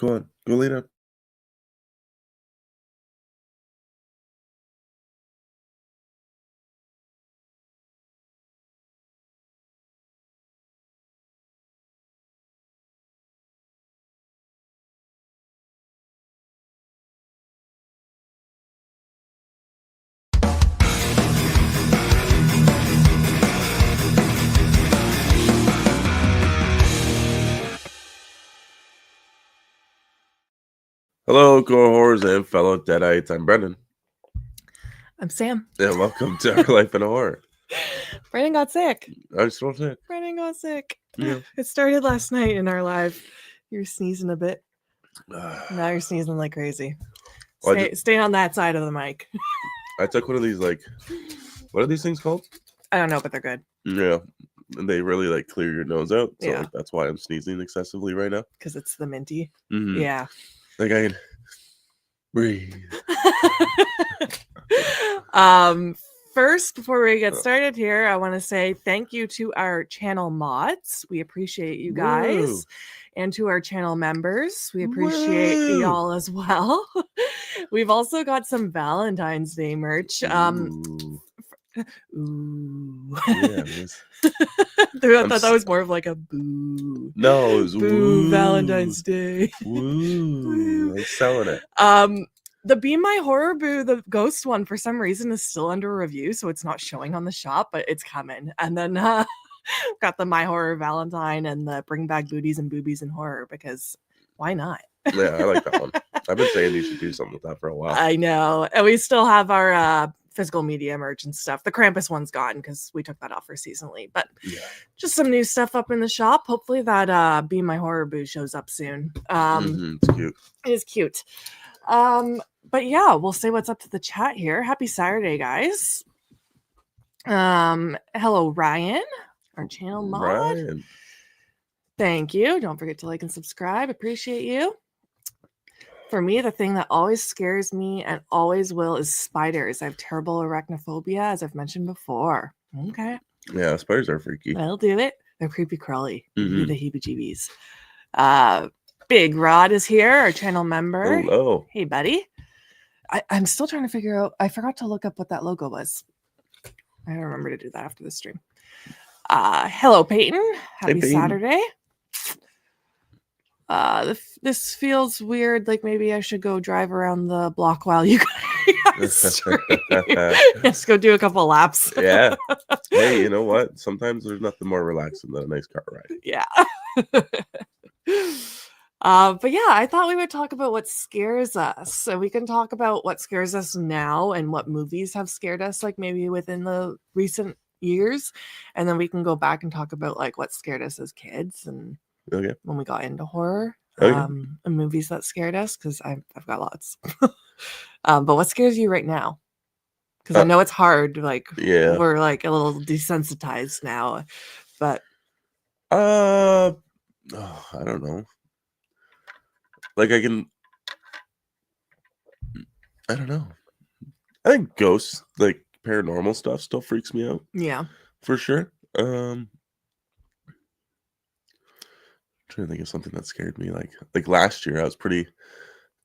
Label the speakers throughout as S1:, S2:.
S1: Go on. Go lay down. Hello, cohorts and fellow Deadites. I'm Brendan,
S2: I'm Sam.
S1: and welcome to Our Life in Horror.
S2: Brandon got sick.
S1: I just want to say,
S2: Brandon got sick.
S1: Yeah.
S2: It started last night in our live. You're sneezing a bit. Now you're sneezing like crazy.
S1: Well,
S2: Stay on that side of the mic.
S1: I took one of these, what are these things called?
S2: I don't know, but they're good.
S1: Yeah, and they really clear your nose out. So
S2: Yeah.
S1: that's why I'm sneezing excessively right now.
S2: Because it's the minty.
S1: Mhm.
S2: Yeah.
S1: Like I can breathe.
S2: First, before we get started here, I want to say thank you to our channel mods. We appreciate you guys.
S1: Woo.
S2: And to our channel members, we appreciate
S1: Woo.
S2: y'all as well. We've also got some Valentine's Day merch.
S1: Ooh.
S2: Ooh.
S1: Yeah,
S2: I thought that was more of like a boo.
S1: No, it was
S2: boo
S1: woo.
S2: Valentine's Day.
S1: Woo. I'm selling it.
S2: The Be My Horror Boo, the ghost one, for some reason is still under review, so it's not showing on the shop, but it's coming. And then got the My Horror Valentine and the Bring Back Booties and Boobies and Horror, because why not?
S1: Yeah, I like that one. I've been saying you should do something with that for a while.
S2: I know. And we still have our physical media merch and stuff. The Krampus one's gone because we took that off for seasonally, but
S1: Yeah.
S2: just some new stuff up in the shop. Hopefully that Be My Horror Boo shows up soon.
S1: It's cute.
S2: It is cute. But yeah, we'll say what's up to the chat here. Happy Saturday, guys. Hello, Ryan, our channel mod.
S1: Ryan.
S2: Thank you. Don't forget to like and subscribe. Appreciate you. For me, the thing that always scares me and always will is spiders. I have terrible arachnophobia, as I've mentioned before. Okay.
S1: Yeah, spiders are freaky.
S2: I'll do it. They're creepy crawly.
S1: Mhm.
S2: The heebie-jeebies. Big Rod is here, our channel member.
S1: Hello.
S2: Hey, buddy. I'm still trying to figure out. I forgot to look up what that logo was. I don't remember to do that after the stream. Hello, Peyton. Happy
S1: Peyton.
S2: Saturday. This feels weird. Like maybe I should go drive around the block while you guys stream. Let's go do a couple laps.
S1: Yeah. Hey, you know what? Sometimes there's nothing more relaxing than a nice car ride.
S2: Yeah. But yeah, I thought we would talk about what scares us. So we can talk about what scares us now and what movies have scared us, like maybe within the recent years. And then we can go back and talk about like what scared us as kids and when we got into horror. And movies that scared us, because I've got lots. But what scares you right now? Because I know it's hard. Like, we're like a little desensitized now. But
S1: I don't know. Like I don't know. I think ghosts, like paranormal stuff, still freaks me out.
S2: Yeah,
S1: for sure. I'm trying to think of something that scared me. Like last year, I was pretty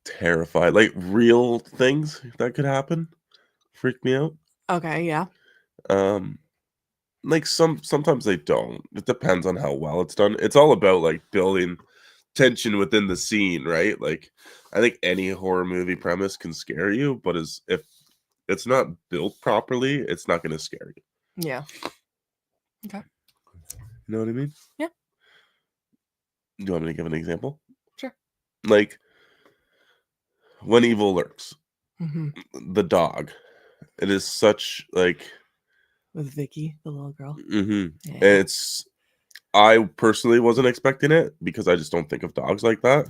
S1: terrified. Like real things that could happen freak me out.
S2: Okay, yeah.
S1: Like sometimes they don't. It depends on how well it's done. It's all about like building tension within the scene, right? Like I think any horror movie premise can scare you, but if it's not built properly, it's not going to scare you.
S2: Yeah. Okay.
S1: You know what I mean?
S2: Yeah.
S1: Do you want me to give an example?
S2: Sure.
S1: Like When Evil Lurks,
S2: Mm-hmm.
S1: the dog. It is such like
S2: with Vicky, the little girl.
S1: Mm-hmm. Yeah. I personally wasn't expecting it because I just don't think of dogs like that.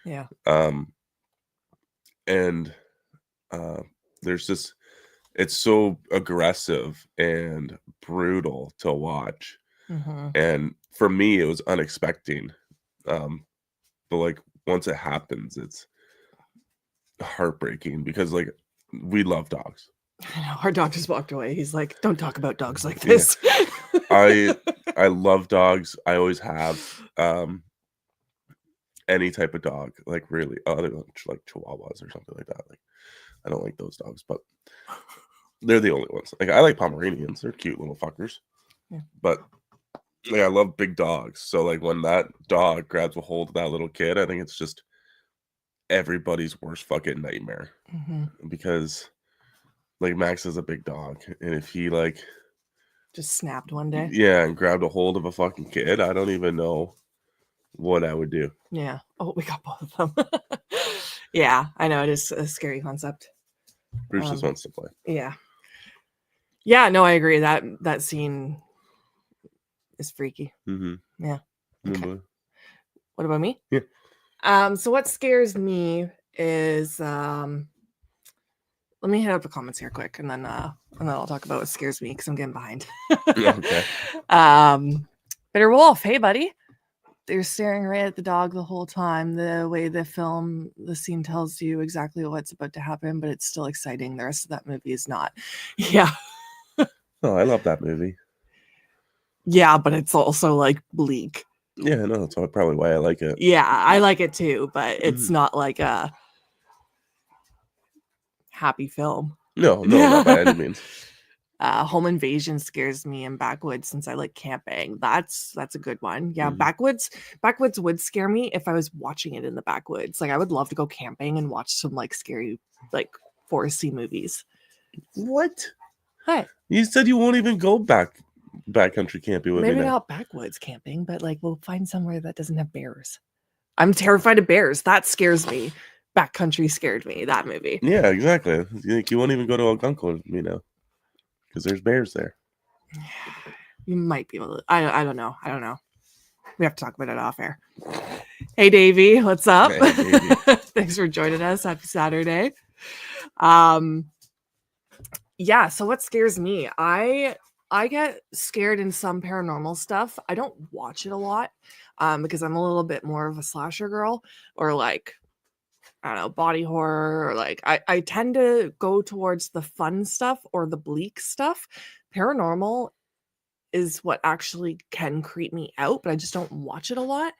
S2: Yeah.
S1: And there's this. It's so aggressive and brutal to watch.
S2: Mm-hmm.
S1: And for me, it was unexpected. But like once it happens, it's heartbreaking because like we love dogs.
S2: I know, our dog just walked away. He's like, don't talk about dogs like this.
S1: Yeah. I love dogs. I always have. any type of dog, like really, other than like Chihuahuas or something like that. Like I don't like those dogs, but they're the only ones. Like I like Pomeranians; they're cute little fuckers.
S2: Yeah.
S1: But like I love big dogs. So like when that dog grabs a hold of that little kid, I think it's just everybody's worst fucking nightmare because like Max is a big dog, and if he like
S2: just snapped one day.
S1: yeah, and grabbed a hold of a fucking kid, I don't even know what I would do.
S2: Yeah. Oh, we got both of them. Yeah, I know it is a scary concept.
S1: Bruce just wants to play.
S2: Yeah. Yeah, no, I agree. That scene is freaky. Yeah. Okay. What about me?
S1: Yeah.
S2: So what scares me is let me hit up the comments here quick, and then I'll talk about what scares me because I'm getting behind.
S1: Okay.
S2: Bitter Wolf, hey buddy. They're staring right at the dog the whole time. The way the scene tells you exactly what's about to happen, but it's still exciting. The rest of that movie is not. Yeah.
S1: Oh, I love that movie.
S2: Yeah, but it's also like bleak.
S1: Yeah, no, that's probably why I like it.
S2: Yeah, I like it too, but it's not like a happy film.
S1: No, not by any means.
S2: Home Invasion scares me, and Backwoods, since I like camping. That's a good one. Yeah, Backwoods would scare me if I was watching it in the backwoods. Like I would love to go camping and watch some like scary like foresty movies.
S1: What?
S2: Hi.
S1: You said you won't even go backcountry camping with me.
S2: Maybe not backwoods camping, but like we'll find somewhere that doesn't have bears. I'm terrified of bears. That scares me. Backcountry scared me. That movie.
S1: Yeah, exactly. You won't even go to Algonquin with me now. Because there's bears there.
S2: You might be able to. I don't know. We have to talk about it off air. Hey, Davey, what's up?
S1: Hey, Davey.
S2: Thanks for joining us. Happy Saturday. Yeah. So what scares me? I get scared in some paranormal stuff. I don't watch it a lot because I'm a little bit more of a slasher girl, or like, I don't know, body horror, or like I tend to go towards the fun stuff or the bleak stuff. Paranormal is what actually can creep me out, but I just don't watch it a lot.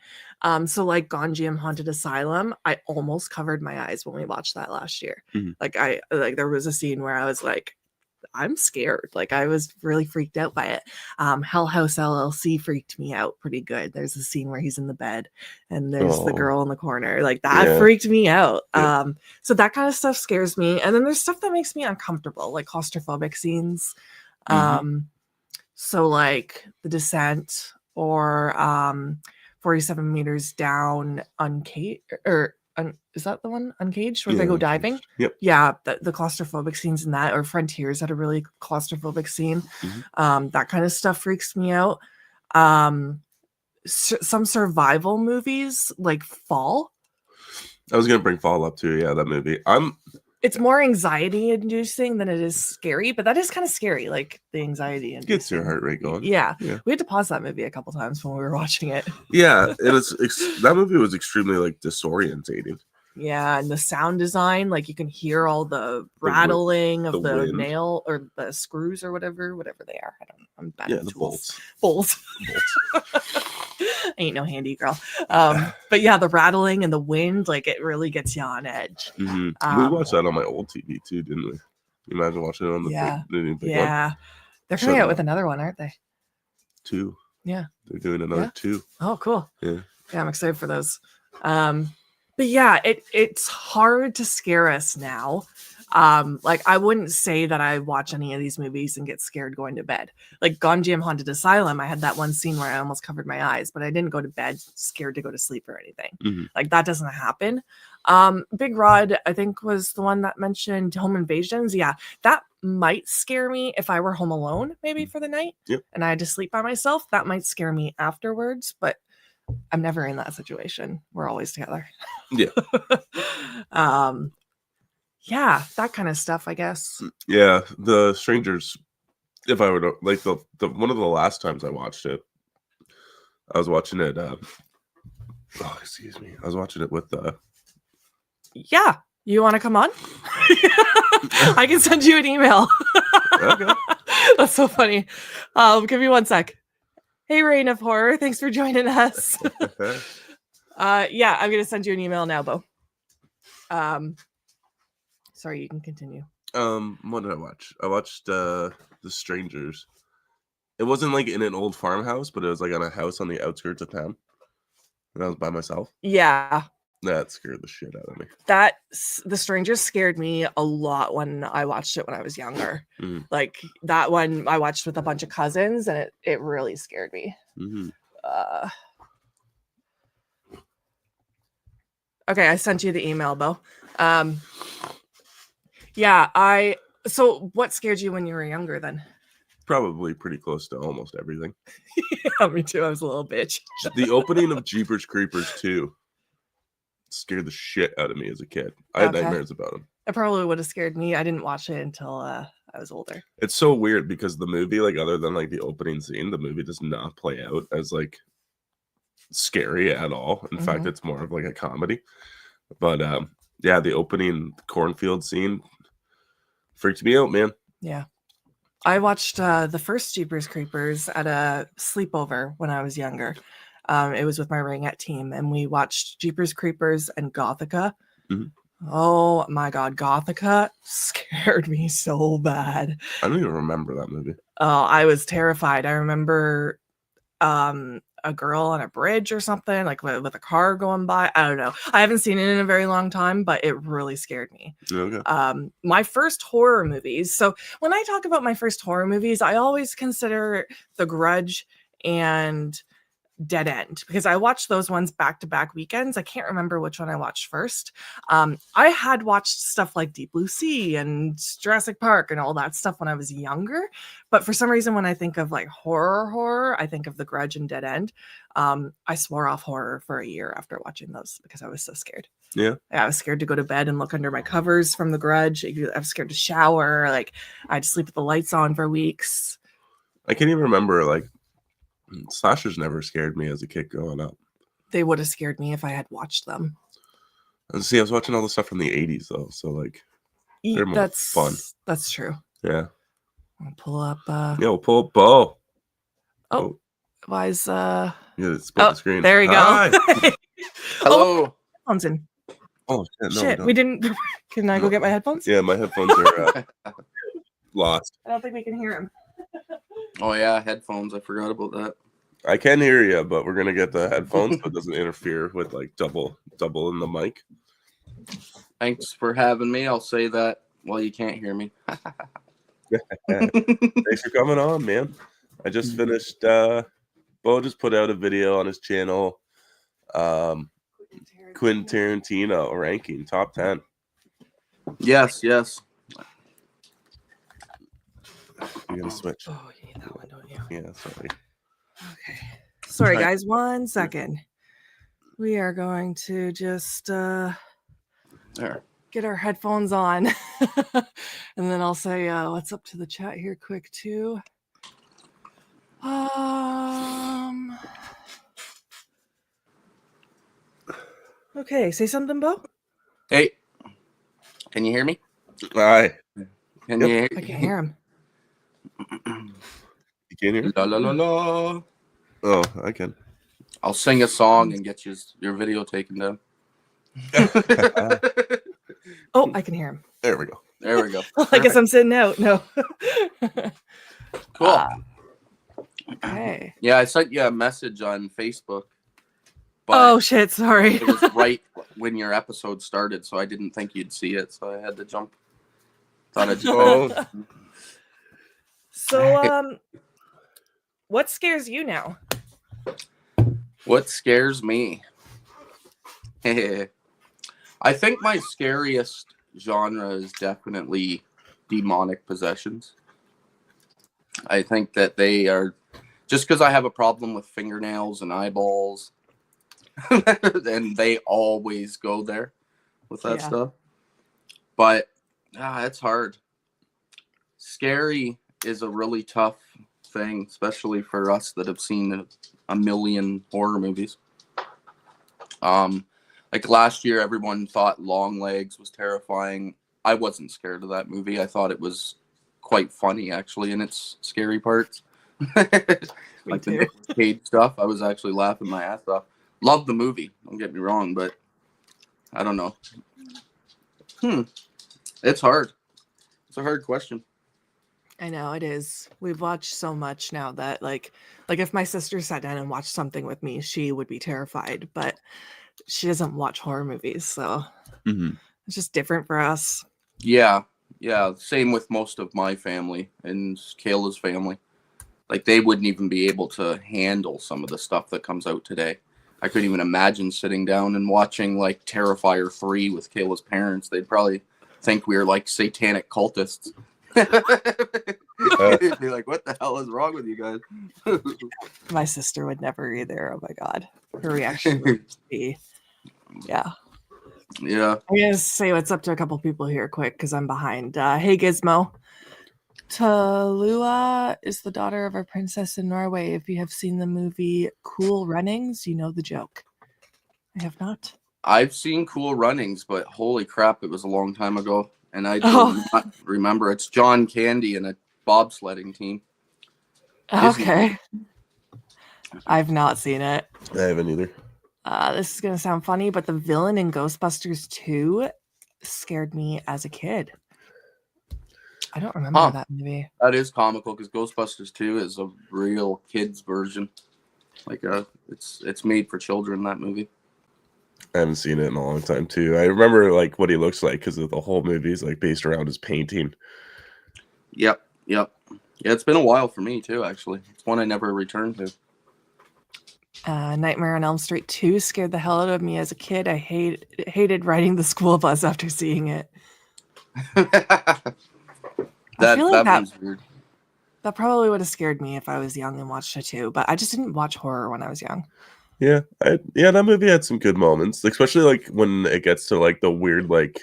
S2: So like Gonjiam Haunted Asylum, I almost covered my eyes when we watched that last year. Like there was a scene where I was like, I'm scared. Like I was really freaked out by it. Hell House LLC freaked me out pretty good. There's a scene where he's in the bed and there's the girl in the corner. Like that freaked me out. Yeah. So that kind of stuff scares me. And then there's stuff that makes me uncomfortable, like claustrophobic scenes. So like The Descent or 47 Meters Down, Uncaged, or is that the one, Uncaged, where they go diving?
S1: Yep.
S2: Yeah, the claustrophobic scenes in that, or Frontiers had a really claustrophobic scene. That kind of stuff freaks me out. Some survival movies like Fall.
S1: I was gonna bring Fall up too. Yeah, that movie.
S2: It's more anxiety inducing than it is scary, but that is kind of scary, like the anxiety and
S1: gets your heart rate going.
S2: Yeah, we had to pause that movie a couple times when we were watching it.
S1: Yeah, and that movie was extremely like disorientating.
S2: Yeah, and the sound design, like you can hear all the rattling of the nail or the screws or whatever they are. I'm bad at tools. Bolts. I ain't no handy girl. But yeah, the rattling and the wind, like it really gets you on edge.
S1: We watched that on my old TV too, didn't we? You imagine watching it on the big one?
S2: They're coming out with another one, aren't they?
S1: 2.
S2: Yeah.
S1: They're doing another 2.
S2: Oh, cool.
S1: Yeah,
S2: I'm excited for those. But yeah, it's hard to scare us now. Like I wouldn't say that I watch any of these movies and get scared going to bed. Like Gonjiam Haunted Asylum, I had that one scene where I almost covered my eyes, but I didn't go to bed scared to go to sleep or anything. Like that doesn't happen. Big Rod, I think, was the one that mentioned Home Invasions. Yeah, that might scare me if I were home alone, maybe for the night, and I had to sleep by myself. That might scare me afterwards, but I'm never in that situation. We're always together.
S1: Yeah.
S2: Yeah, that kind of stuff, I guess.
S1: Yeah, The Strangers. If I were to like the one of the last times I watched it, I was watching it. Excuse me. I was watching it with.
S2: Yeah, you want to come on? I can send you an email.
S1: Okay.
S2: That's so funny. Give me one sec. Hey, Reign of Horror. Thanks for joining us. Yeah, I'm gonna send you an email now, Bo. Sorry, you can continue.
S1: What did I watch? I watched The Strangers. It wasn't like in an old farmhouse, but it was like on a house on the outskirts of town. And I was by myself.
S2: Yeah,
S1: That scared the shit out of me.
S2: The Strangers scared me a lot when I watched it when I was younger.
S1: Mhm.
S2: Like that one I watched with a bunch of cousins, and it really scared me.
S1: Mm-hmm.
S2: Okay, I sent you the email, Bo. Yeah, so what scared you when you were younger then?
S1: Probably pretty close to almost everything.
S2: Yeah, me too. I was a little bitch.
S1: The opening of Jeepers Creepers 2 scared the shit out of me as a kid. I had
S2: Okay.
S1: nightmares about him.
S2: It probably would have scared me. I didn't watch it until I was older.
S1: It's so weird because the movie, like, other than like the opening scene, the movie does not play out as like scary at all. In fact, it's more of like a comedy. But yeah, the opening cornfield scene freaked me out, man.
S2: Yeah. I watched the first Jeepers Creepers at a sleepover when I was younger. It was with my ringette team, and we watched Jeepers Creepers and Gothica.
S1: Mhm.
S2: Oh my god, Gothica scared me so bad.
S1: I don't even remember that movie.
S2: Oh, I was terrified. I remember a girl on a bridge or something, like with a car going by. I don't know. I haven't seen it in a very long time, but it really scared me.
S1: Okay.
S2: My first horror movies. So when I talk about my first horror movies, I always consider The Grudge and Dead End because I watched those ones back-to-back weekends. I can't remember which one I watched first. I had watched stuff like Deep Blue Sea and Jurassic Park and all that stuff when I was younger, but for some reason when I think of like horror, I think of The Grudge and Dead End. I swore off horror for a year after watching those because I was so scared.
S1: Yeah.
S2: I was scared to go to bed and look under my covers from The Grudge. I was scared to shower. Like I'd sleep with the lights on for weeks.
S1: I can't even remember, like, slashers never scared me as a kid growing up.
S2: They would have scared me if I had watched them.
S1: And see, I was watching all the stuff from the 80s though, so like they're more fun.
S2: That's true.
S1: Yeah.
S2: I'll pull up
S1: Yo, pull up Bo.
S2: Oh, why is
S1: Yeah, split the screen.
S2: There you go.
S3: Hello.
S2: Headphones in.
S1: Oh shit, no,
S2: Shit, we didn't. Can I go get my headphones?
S1: Yeah, my headphones are lost.
S2: I don't think we can hear him.
S3: Oh yeah, headphones. I forgot about that.
S1: I can hear you, but we're gonna get the headphones so it doesn't interfere with like double in the mic.
S3: Thanks for having me. I'll say that while you can't hear me.
S1: Thanks for coming on, man. I just finished. Bo just put out a video on his channel. Quentin Tarantino ranking top 10.
S3: Yes.
S1: You gotta switch.
S2: Oh, you need that one, don't you?
S1: Yeah, sorry.
S2: Okay. Sorry, guys. 1 second. We are going to just
S3: There.
S2: get our headphones on. And then I'll say what's up to the chat here quick, too. Okay, say something, Bo.
S3: Hey, can you hear me?
S1: Hi.
S3: Can
S1: Yep.
S3: you hear?
S2: I can hear him.
S1: You can hear?
S3: La la la la.
S1: Oh, I can.
S3: I'll sing a song and get your video taken down.
S2: Oh, I can hear him.
S1: There we go.
S3: There we go.
S2: I guess I'm sitting out. No.
S3: Cool.
S2: Okay.
S3: Yeah, I sent you a message on Facebook.
S2: Oh shit! Sorry.
S3: It was right when your episode started, so I didn't think you'd see it, so I had to jump. Thought I'd
S1: Oh,
S2: So, what scares you now?
S3: What scares me? I think my scariest genre is definitely demonic possessions. I think that they are, just because I have a problem with fingernails and eyeballs, and they always go there with that stuff. But it's hard. Scary is a really tough thing, especially for us that have seen a million horror movies. Like last year, everyone thought Longlegs was terrifying. I wasn't scared of that movie. I thought it was quite funny, actually, in its scary parts. Like the Nicolas Cage stuff, I was actually laughing my ass off. Love the movie. Don't get me wrong, but I don't know. It's hard. It's a hard question.
S2: I know it is. We've watched so much now that like if my sister sat down and watched something with me, she would be terrified, but she doesn't watch horror movies, so it's just different for us.
S3: Yeah. Same with most of my family and Kayla's family. Like, they wouldn't even be able to handle some of the stuff that comes out today. I couldn't even imagine sitting down and watching like Terrifier 3 with Kayla's parents. They'd probably think we were like satanic cultists. They'd be like, what the hell is wrong with you guys?
S2: My sister would never either. Oh my god. Her reaction would be yeah.
S3: Yeah.
S2: I'm gonna say what's up to a couple people here quick because I'm behind. Hey Gizmo. Talua is the daughter of a princess in Norway. If you have seen the movie Cool Runnings, you know the joke. I have not.
S3: I've seen Cool Runnings, but holy crap, it was a long time ago. And I do not remember. It's John Candy and a bobsledding team.
S2: Okay. I've not seen it.
S1: I haven't either.
S2: This is going to sound funny, but the villain in Ghostbusters 2 scared me as a kid. I don't remember that movie.
S3: That is comical because Ghostbusters 2 is a real kids version. Like it's made for children, that movie.
S1: I haven't seen it in a long time too. I remember like what he looks like because the whole movie is like based around his painting.
S3: Yep. Yeah, it's been a while for me too, actually. It's one I never returned to.
S2: Nightmare on Elm Street 2 scared the hell out of me as a kid. I hated riding the school bus after seeing it.
S3: That
S2: like
S3: one's weird.
S2: That probably would have scared me if I was young and watched it too, but I just didn't watch horror when I was young.
S1: Yeah, that movie had some good moments, especially like when it gets to like the weird like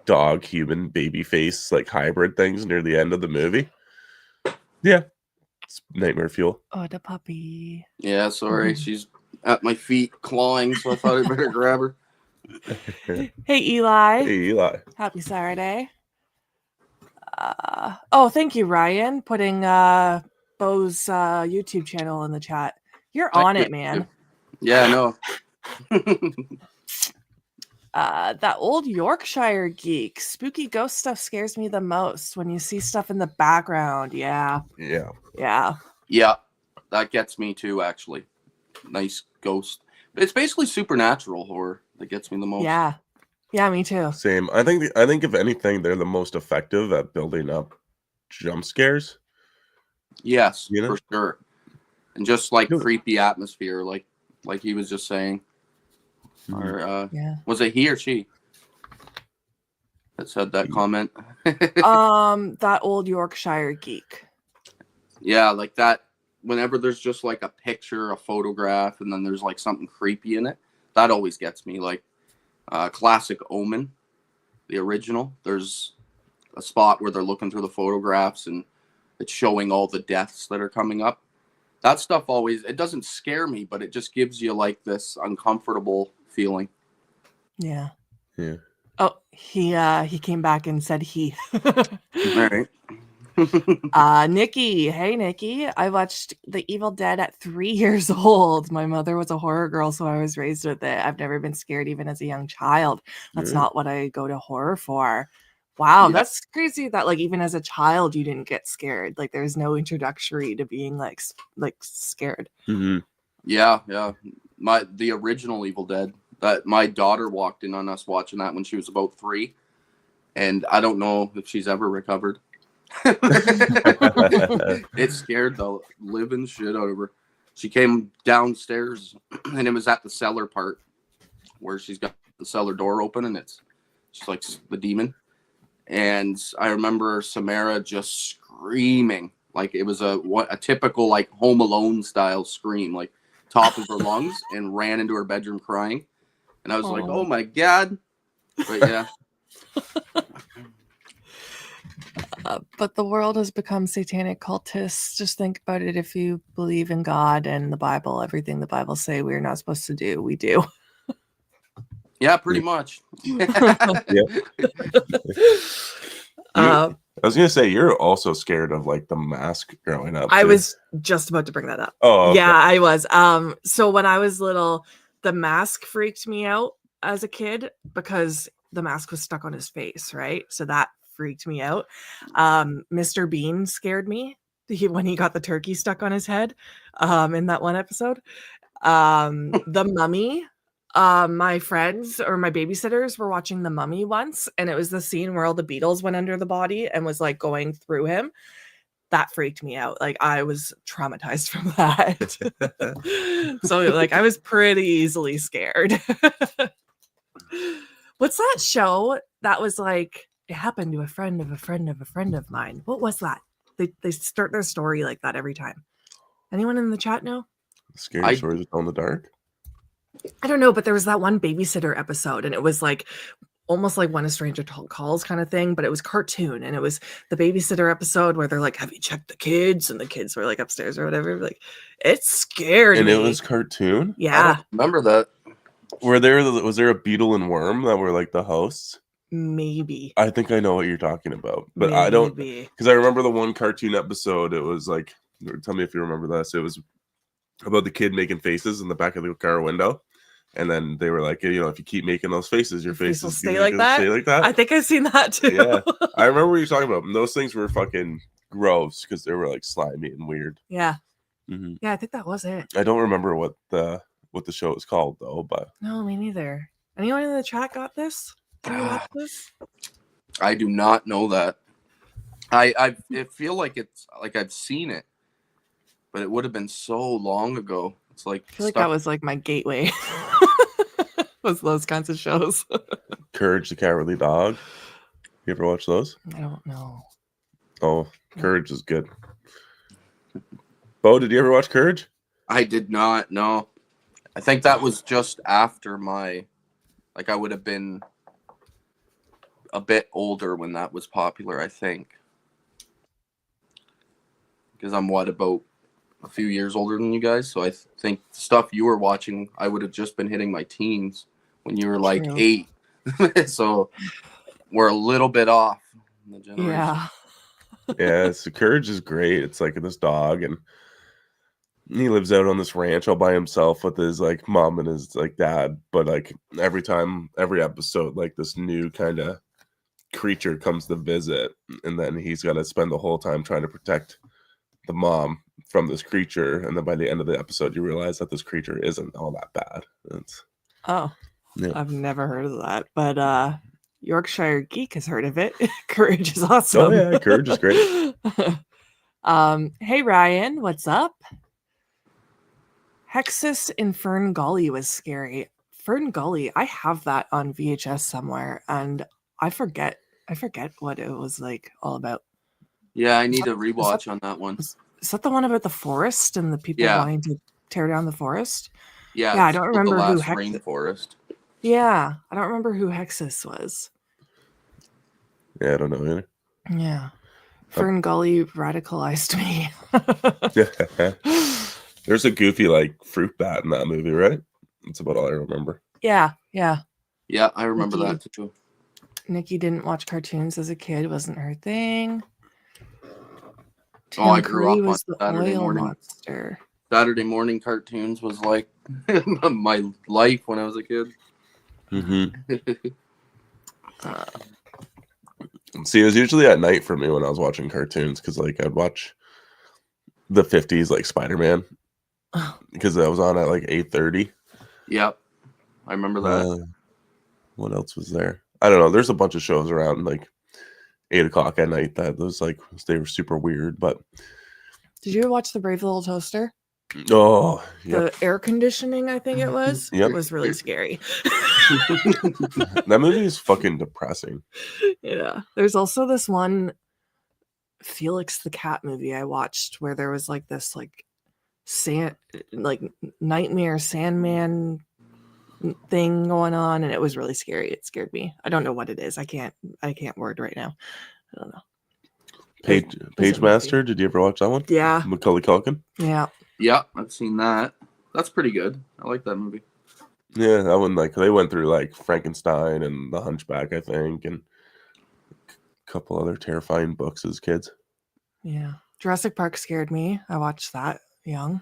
S1: dog human baby face like hybrid things near the end of the movie. Yeah, it's nightmare fuel.
S2: Oh, the puppy.
S3: Yeah, sorry, she's at my feet clawing, so I thought I'd better grab her.
S2: Hey Eli.
S1: Hey Eli.
S2: Happy Saturday. Thank you, Ryan, putting Bo's YouTube channel in the chat. You're on it, man.
S3: Yeah, no.
S2: That old Yorkshire geek. Spooky ghost stuff scares me the most when you see stuff in the background. Yeah.
S3: Yeah, that gets me too, actually. Nice ghost. It's basically supernatural horror that gets me the most.
S2: Yeah, me too.
S1: Same. I think if anything, they're the most effective at building up jump scares.
S3: Yes, for sure. And just like creepy atmosphere, like he was just saying. Or was it he or she that said that comment?
S2: That old Yorkshire geek.
S3: Yeah, like that. Whenever there's just like a picture, a photograph, and then there's like something creepy in it, that always gets me. Like classic Omen, the original. There's a spot where they're looking through the photographs and it's showing all the deaths that are coming up. That stuff always, it doesn't scare me, but it just gives you like this uncomfortable feeling.
S2: Yeah.
S1: Oh,
S2: he came back and said he.
S3: All right.
S2: Nikki. Hey, Nikki. I watched The Evil Dead at 3 years old. My mother was a horror girl, so I was raised with it. I've never been scared even as a young child. That's not what I go to horror for. Wow, that's crazy that like even as a child you didn't get scared. Like there's no introductory to being like scared.
S1: Mm-hmm.
S3: Yeah. The original Evil Dead. That my daughter walked in on us watching that when she was about 3, and I don't know if she's ever recovered. It scared the living shit out of her. She came downstairs, and it was at the cellar part where she's got the cellar door open, and it's just like the demon. And I remember Samara just screaming like it was a typical like Home Alone style scream, like top of her lungs, and ran into her bedroom crying. And I was like, oh my God. But yeah.
S2: But the world has become satanic cultists. Just think about it. If you believe in God and the Bible, everything the Bible say we're not supposed to do, we do.
S3: Yeah, pretty much.
S1: I was gonna say you're also scared of like The Mask growing up.
S2: I
S1: too.
S2: was just about to bring that up.
S1: Oh, okay.
S2: Yeah, I was. So when I was little, The Mask freaked me out as a kid because the mask was stuck on his face, right? So that freaked me out. Mr. Bean scared me when he got the turkey stuck on his head in that one episode. The Mummy. My friends or my babysitters were watching The Mummy once, and it was the scene where all the beetles went under the body and was like going through him. That freaked me out. Like I was traumatized from that. So like I was pretty easily scared. What's that show that was like it happened to a friend of a friend of a friend of mine? What was that? They start their story like that every time. Anyone in the chat know?
S1: Scary stories to tell in the dark.
S2: I don't know, but there was that one babysitter episode, and it was like almost like When a Stranger Calls kind of thing, but it was cartoon, and it was the babysitter episode where they're like, "Have you checked the kids?" And the kids were like upstairs or whatever. Like, it scared
S1: And
S2: me.
S1: it was cartoon.
S3: I
S2: Yeah,
S3: don't remember that.
S1: Was there a beetle and worm that were like the hosts?
S2: maybe.
S1: I think I know what you're talking about, but I don't
S2: Maybe.
S1: because I remember the one cartoon episode. It was like, tell me if you remember this. It was about the kid making faces in the back of the car window, and then they were like, you know, if you keep making those faces, your
S2: Face will
S1: faces
S2: stay like that?
S1: Stay like that.
S2: I think I've seen that too.
S1: Yeah. I remember what you're talking about. And those things were fucking gross because they were like slimy and weird.
S2: Yeah.
S1: Mhm.
S2: Yeah, I think that was it.
S1: I don't remember what the show was called though, but
S2: No, me neither. Anyone in the chat got this? Did you watch this?
S3: I do not know that. I feel like it's like I've seen it, but it would have been so long ago. It's like
S2: I feel like that was like my gateway. Was those kinds of shows.
S1: Courage the Cowardly Dog. You ever watch those?
S2: I don't know.
S1: Oh, Courage is good. Bo, did you ever watch Courage?
S3: I did not know. I think that was just after my, like I would have been a bit older when that was popular, I think. Because I'm about a few years older than you guys, so I think stuff you were watching, I would have just been hitting my teens when you were like
S2: True.
S3: 8. So we're a little bit off in the generation.
S2: Yeah.
S1: Yeah, so Courage is great. It's like this dog, and he lives out on this ranch all by himself with his like mom and his like dad. But like every episode, like this new kind of creature comes to visit, and then he's got to spend the whole time trying to protect the mom from this creature. And then by the end of the episode, you realize that this creature isn't all that bad.
S2: Oh,
S1: Yeah.
S2: I've never heard of that, but Yorkshire Geek has heard of it. Courage is awesome.
S1: Oh yeah, Courage is great.
S2: Hey Ryan, what's up? Hexus in Fern Gully was scary. Fern Gully, I have that on VHS somewhere, and I forget what it was like all about.
S3: Yeah, I need a rewatch on that one.
S2: Is that the one about the forest and the people
S3: Yeah.
S2: wanting to tear down the forest?
S3: Yeah,
S2: Yeah, I
S3: it's
S2: don't
S3: called
S2: remember
S3: The
S2: who
S3: Last
S2: Hexus.
S3: Rainforest.
S2: Yeah, I don't remember who Hexus was.
S1: Yeah, I don't know either.
S2: Yeah, Fern Gully radicalized me.
S1: There's a goofy like fruit bat in that movie, right? That's about all I remember.
S2: Yeah.
S3: Yeah, I remember
S2: Nikki.
S3: that too.
S2: Nikki didn't watch cartoons as a kid; wasn't her thing.
S3: Oh, I
S2: Tim
S3: grew
S2: Curry
S3: up on
S2: was the
S3: Saturday
S2: oil
S3: morning.
S2: monster.
S3: Saturday morning cartoons was like my life when I was a kid.
S1: Mm-hmm. See, it was usually at night for me when I was watching cartoons because, like, I'd watch the 50s, like Spider-Man, because that was on at like 8:30.
S3: Yep, I remember that.
S1: What else was there? I don't know. There's a bunch of shows around like 8 o'clock at night that was like they were super weird. But
S2: Did you ever watch The Brave Little Toaster?
S1: oh, yeah,
S2: The air conditioning, I think it was.
S1: Yep.
S2: It was really scary.
S1: that movie is fucking depressing.
S2: Yeah. There's also this one Felix the Cat movie I watched where there was like this like nightmare Sandman thing going on, and it was really scary. It scared me. I don't know what it is. I can't word right now. I don't know.
S1: Page Master. Did you ever watch that one?
S2: Yeah.
S1: Macaulay Culkin.
S2: Yeah.
S3: Yeah, I've seen that. That's pretty good. I like that movie.
S1: Yeah, that one, like they went through like Frankenstein and The Hunchback, I think, and couple other terrifying books as kids.
S2: Yeah. Jurassic Park scared me. I watched that young.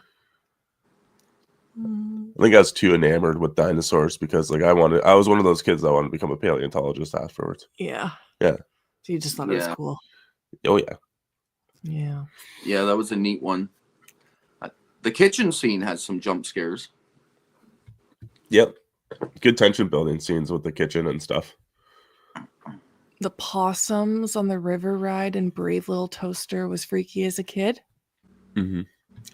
S1: I think I was too enamored with dinosaurs because like I was one of those kids that wanted to become a paleontologist afterwards.
S2: Yeah.
S1: Yeah.
S2: So you just thought it was
S3: Yeah.
S2: cool.
S1: Oh yeah.
S2: Yeah.
S3: Yeah, that was a neat one. The kitchen scene has some jump scares.
S1: Yep. Good tension building scenes with the kitchen and stuff.
S2: The possums on the river ride and Brave Little Toaster was freaky as a kid.
S1: Mm-hmm.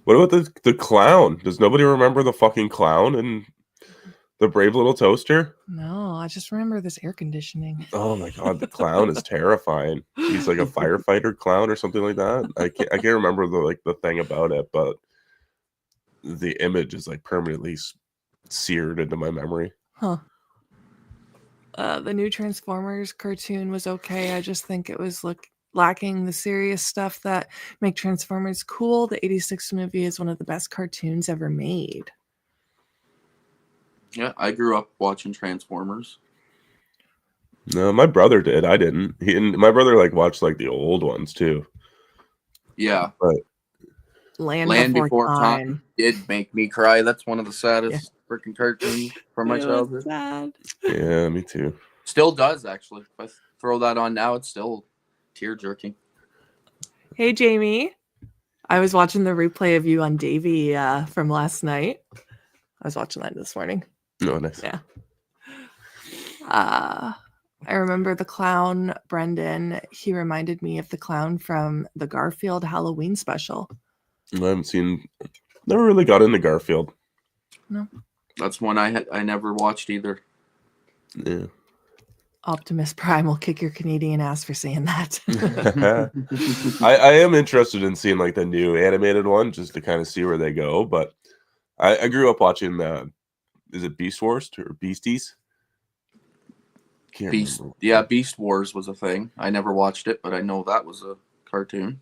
S1: What about the clown? Does nobody remember the fucking clown and the Brave Little Toaster?
S2: No, I just remember this air conditioning.
S1: Oh my god, the clown is terrifying. He's like a firefighter clown or something like that. I can't remember the thing about it, but the image is like permanently seared into my memory.
S2: Huh. The new Transformers cartoon was okay. I just think it was lacking the serious stuff that make Transformers cool. The 86 movie is one of the best cartoons ever made.
S3: Yeah, I grew up watching Transformers.
S1: No, my brother did. I didn't. My brother like watched like the old ones too.
S3: Yeah,
S1: But
S2: Land Before Time.
S3: did make me cry. That's one of the saddest freaking cartoons from my
S2: It was
S3: childhood.
S2: sad.
S1: yeah, me too.
S3: Still does, actually. If I throw that on now, it's still tear jerking.
S2: Hey, Jamie. I was watching the replay of you on Davey from last night. I was watching that this morning.
S1: No, nice.
S2: Yeah. I remember the clown, Brendan. He reminded me of the clown from the Garfield Halloween special.
S1: I never really got into Garfield.
S2: No.
S3: That's one I never watched either.
S1: Yeah.
S2: Optimus Prime will kick your Canadian ass for saying that.
S1: I am interested in seeing like the new animated one just to kind of see where they go. But I grew up watching is it Beast Wars or Beasties? Can't remember.
S3: Yeah, Beast Wars was a thing. I never watched it, but I know that was a cartoon.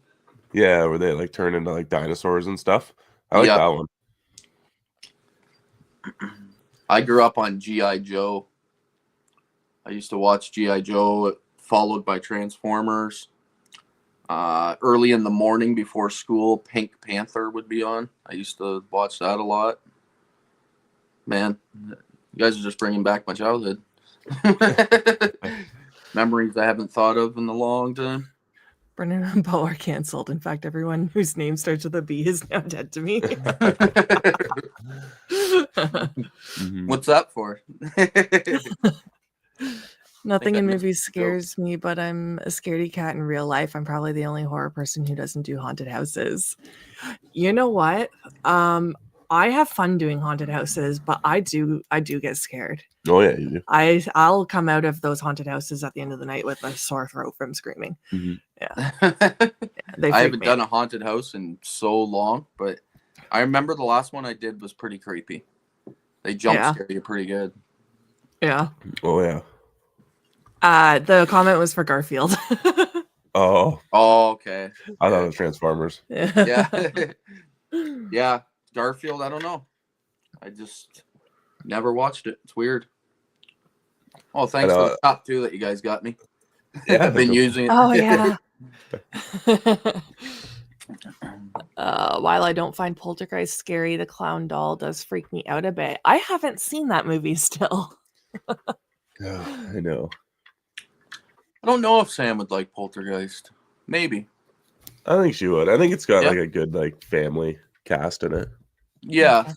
S1: Yeah, where they like turn into like dinosaurs and stuff. I like
S3: Yeah.
S1: that one.
S3: I grew up on G.I. Joe. I used to watch G.I. Joe, followed by Transformers. Early in the morning before school, Pink Panther would be on. I used to watch that a lot. Man, you guys are just bringing back my childhood. Memories I haven't thought of in a long time.
S2: Brendan and Bo are canceled. In fact, everyone whose name starts with a B is now dead to me.
S1: Mhm.
S3: What's that for?
S2: Nothing
S3: I
S2: in
S3: missed
S2: movies
S3: the joke.
S2: scares me, but I'm a scaredy cat in real life. I'm probably the only horror person who doesn't do haunted houses. You know what? I have fun doing haunted houses, but I do get scared.
S1: Oh yeah, you do.
S2: I'll come out of those haunted houses at the end of the night with a sore throat from screaming.
S1: Mhm.
S2: Yeah, they
S3: I
S2: freak
S3: haven't
S2: me
S3: done
S2: out.
S3: a haunted house in so long, but I remember the last one I did was pretty creepy. They jump
S2: Yeah.
S3: scare you pretty good.
S2: Yeah.
S1: Oh yeah.
S2: The comment was for Garfield.
S1: Oh,
S3: Oh, okay.
S1: I thought it was Transformers.
S3: Yeah. Yeah. Garfield, I don't know. I just never watched it. It's weird. Oh, thanks for the top 2 that you guys got me.
S1: Yeah,
S3: I've been using it.
S2: Oh yeah. While I don't find Poltergeist scary, the clown doll does freak me out a bit. I haven't seen that movie still.
S1: Yeah, I know.
S3: I don't know if Sam would like Poltergeist. Maybe.
S1: I think she would. I think it's got
S3: Yeah.
S1: like a good like family cast in it.
S3: Yeah.
S2: Okay.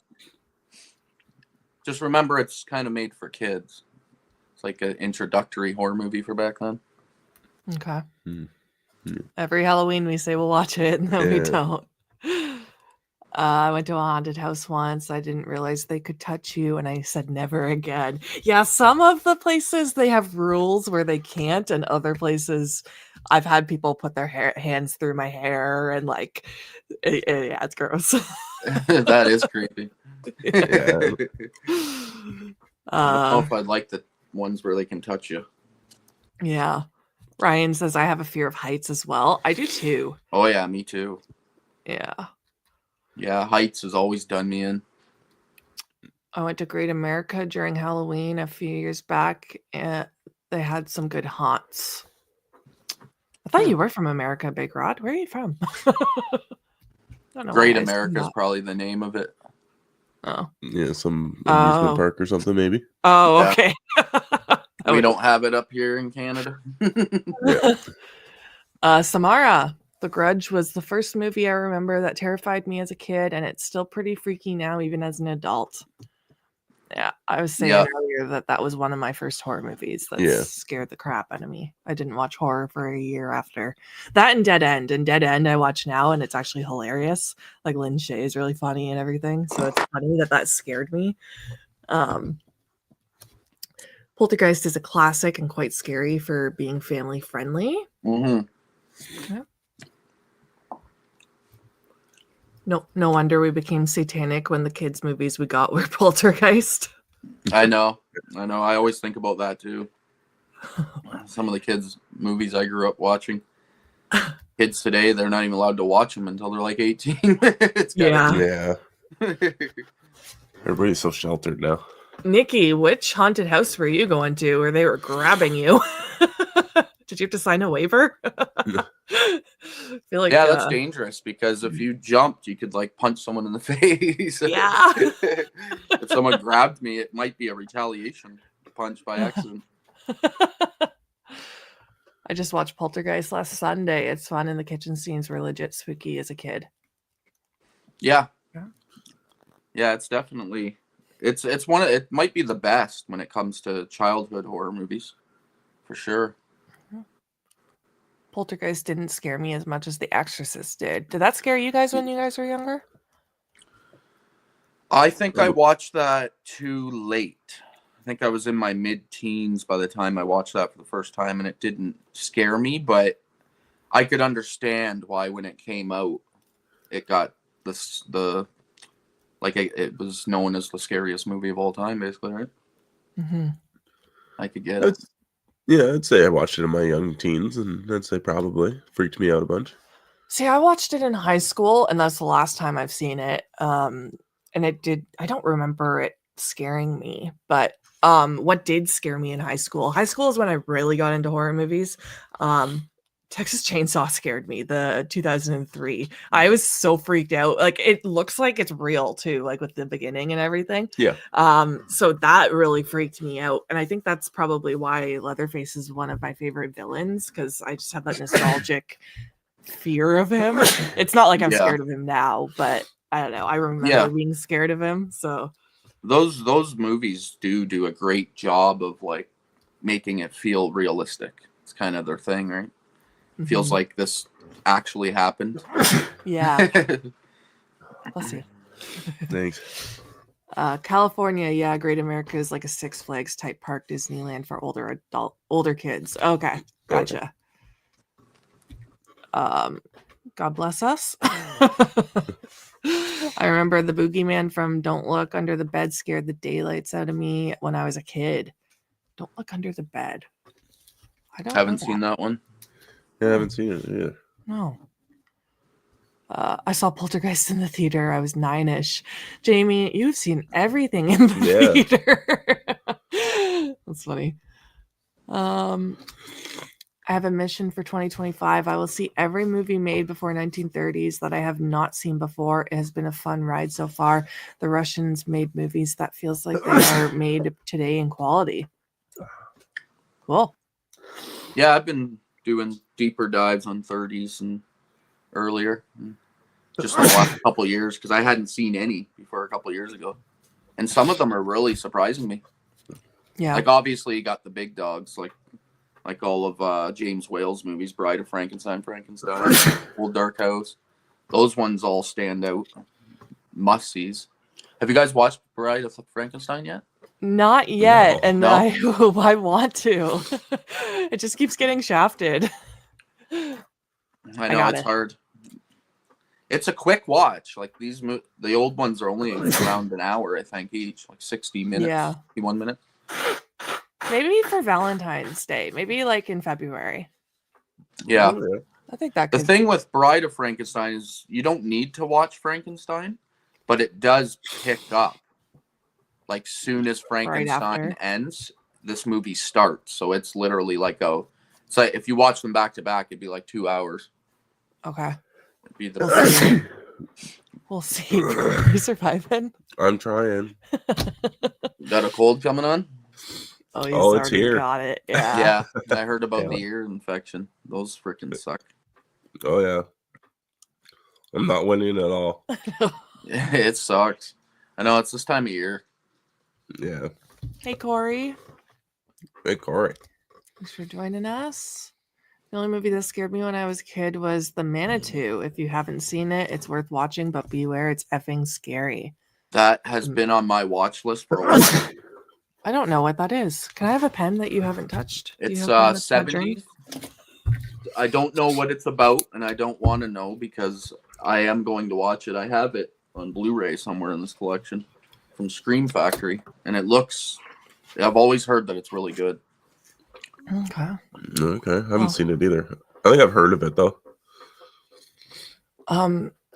S3: Just remember it's kind of made for kids. It's like an introductory horror movie for back then.
S2: Okay.
S1: Mhm.
S2: Every Halloween we say we'll watch it, and then we
S1: Yeah.
S2: don't. I went to a haunted house once. I didn't realize they could touch you, and I said never again. Yeah, some of the places they have rules where they can't, and other places I've had people put their hands through my hair, and like, yeah, it's gross.
S3: That is creepy.
S1: Yeah.
S3: I don't know if I'd like the ones where they can touch you.
S2: Yeah. Ryan says I have a fear of heights as well. I do too.
S3: Oh yeah, me too.
S2: Yeah.
S3: Yeah, heights has always done me in.
S2: I went to Great America during Halloween a few years back, and they had some good haunts. I thought you were from America, Big Rod. Where are you from? I don't know
S3: Great
S2: why I assumed
S3: America is
S2: that.
S3: probably the name of it.
S2: Oh.
S1: Yeah, some
S2: Oh.
S1: amusement park or something, maybe.
S2: Oh,
S3: Yeah.
S2: okay.
S3: We don't have it up here in Canada.
S2: Samara, The Grudge was the first movie I remember that terrified me as a kid, and it's still pretty freaky now, even as an adult. Yeah, I was saying earlier that was one of my first horror movies that scared the crap out of me. I didn't watch horror for a year after that, and Dead End. And Dead End I watch now, and it's actually hilarious. Like Lin Shaye is really funny and everything, so it's funny that scared me. Poltergeist is a classic and quite scary for being family friendly.
S3: Mm-hmm.
S2: Yep. No wonder we became satanic when the kids' movies we got were Poltergeist.
S3: I know. I always think about that too. Some of the kids' movies I grew up watching. Kids today, they're not even allowed to watch them until they're like 18.
S2: Yeah.
S1: Everybody's so sheltered now.
S2: Nikki, which haunted house were you going to where they were grabbing you? Did you have to sign a waiver? I feel like
S3: that's dangerous because if you jumped, you could like punch someone in the face.
S2: Yeah.
S3: If someone grabbed me, it might be a retaliation punch by accident.
S2: I just watched Poltergeist last Sunday. It's fun, and the kitchen scenes were legit spooky as a kid.
S3: Yeah, it's definitely it might be the best when it comes to childhood horror movies, for sure.
S2: Poltergeist didn't scare me as much as The Exorcist did. Did that scare you guys when you guys were younger?
S3: I think I watched that too late. I think I was in my mid-teens by the time I watched that for the first time, and it didn't scare me, but I could understand why when it came out, it got it was known as the scariest movie of all time, basically, right?
S2: Mm-hmm.
S3: I could get it.
S1: Yeah, I'd say I watched it in my young teens, and I'd say probably freaked me out a bunch.
S2: See, I watched it in high school, and that's the last time I've seen it. And I don't remember it scaring me, but what did scare me in high school is when I really got into horror movies. Texas Chainsaw scared me, the 2003. I was so freaked out. Like, it looks like it's real too, like with the beginning and everything.
S1: Yeah.
S2: So that really freaked me out. And I think that's probably why Leatherface is one of my favorite villains, because I just have that nostalgic fear of him. It's not like I'm scared of him now, but I don't know. I remember being scared of him. So
S3: those movies do a great job of like making it feel realistic. It's kind of their thing, right? Feels like this actually happened.
S2: Yeah. Bless you.
S1: Thanks.
S2: California, Great America is like a Six Flags type park, Disneyland for older kids. Okay, gotcha. God bless us. I remember the boogeyman from Don't Look Under the Bed scared the daylights out of me when I was a kid. Don't Look Under the Bed. I
S3: haven't seen that one.
S1: Yeah, I haven't seen it either.
S2: No. I saw Poltergeist in the theater. I was 9-ish. Jamie, you've seen everything in the theater. That's funny. I have a mission for 2025. I will see every movie made before 1930s that I have not seen before. It has been a fun ride so far. The Russians made movies that feels like they are made today in quality. Cool.
S3: Yeah, I've been doing deeper dives on 30s and earlier, just in the last couple of years, because I hadn't seen any before a couple of years ago, and some of them are really surprising me.
S2: Yeah,
S3: like obviously you got the big dogs, like all of James Whale's movies, Bride of Frankenstein, Old Dark House. Those ones all stand out, must-sees. Have you guys watched Bride of Frankenstein yet?
S2: Not yet, and I want to. It just keeps getting shafted.
S3: I know it's hard. It's a quick watch. Like the old ones are only around an hour, I think, each, like 60 minutes, 61 minutes.
S2: Maybe for Valentine's Day, maybe like in February.
S3: Yeah,
S2: I think that.
S3: The thing with Bride of Frankenstein is you don't need to watch Frankenstein, but it does pick up. Like, soon as Frankenstein ends, this movie starts. So it's literally like a So if you watch them back to back, it'd be like 2 hours.
S2: Okay.
S3: It'd be
S2: We'll
S3: the
S2: see. We'll see. Are you surviving?
S1: I'm trying.
S3: got a cold coming on.
S2: Oh, he's
S1: Oh, it's
S2: already
S1: here.
S2: got it. Yeah.
S3: Yeah, I heard about
S1: Yeah.
S3: the ear infection. Those freaking suck.
S1: Oh yeah. I'm not winning at all.
S3: It sucks. I know it's this time of year.
S1: Yeah.
S2: Hey, Corey.
S1: Hey, Corey.
S2: Thanks for joining us. The only movie that scared me when I was a kid was The Manitou. If you haven't seen it, it's worth watching, but beware, it's effing scary.
S3: That has been on my watch list for a while.
S2: I don't know what that is. Can I have a pen that you haven't touched? Do you
S3: It's
S2: have one that's not germed?
S3: 70s. I don't know what it's about, and I don't want to know because I am going to watch it. I have it on Blu-ray somewhere in this collection from Scream Factory, and it looks. I've always heard that it's really good.
S2: Okay.
S1: Okay. I haven't
S2: Well-
S1: seen it either. I think I've heard of it though.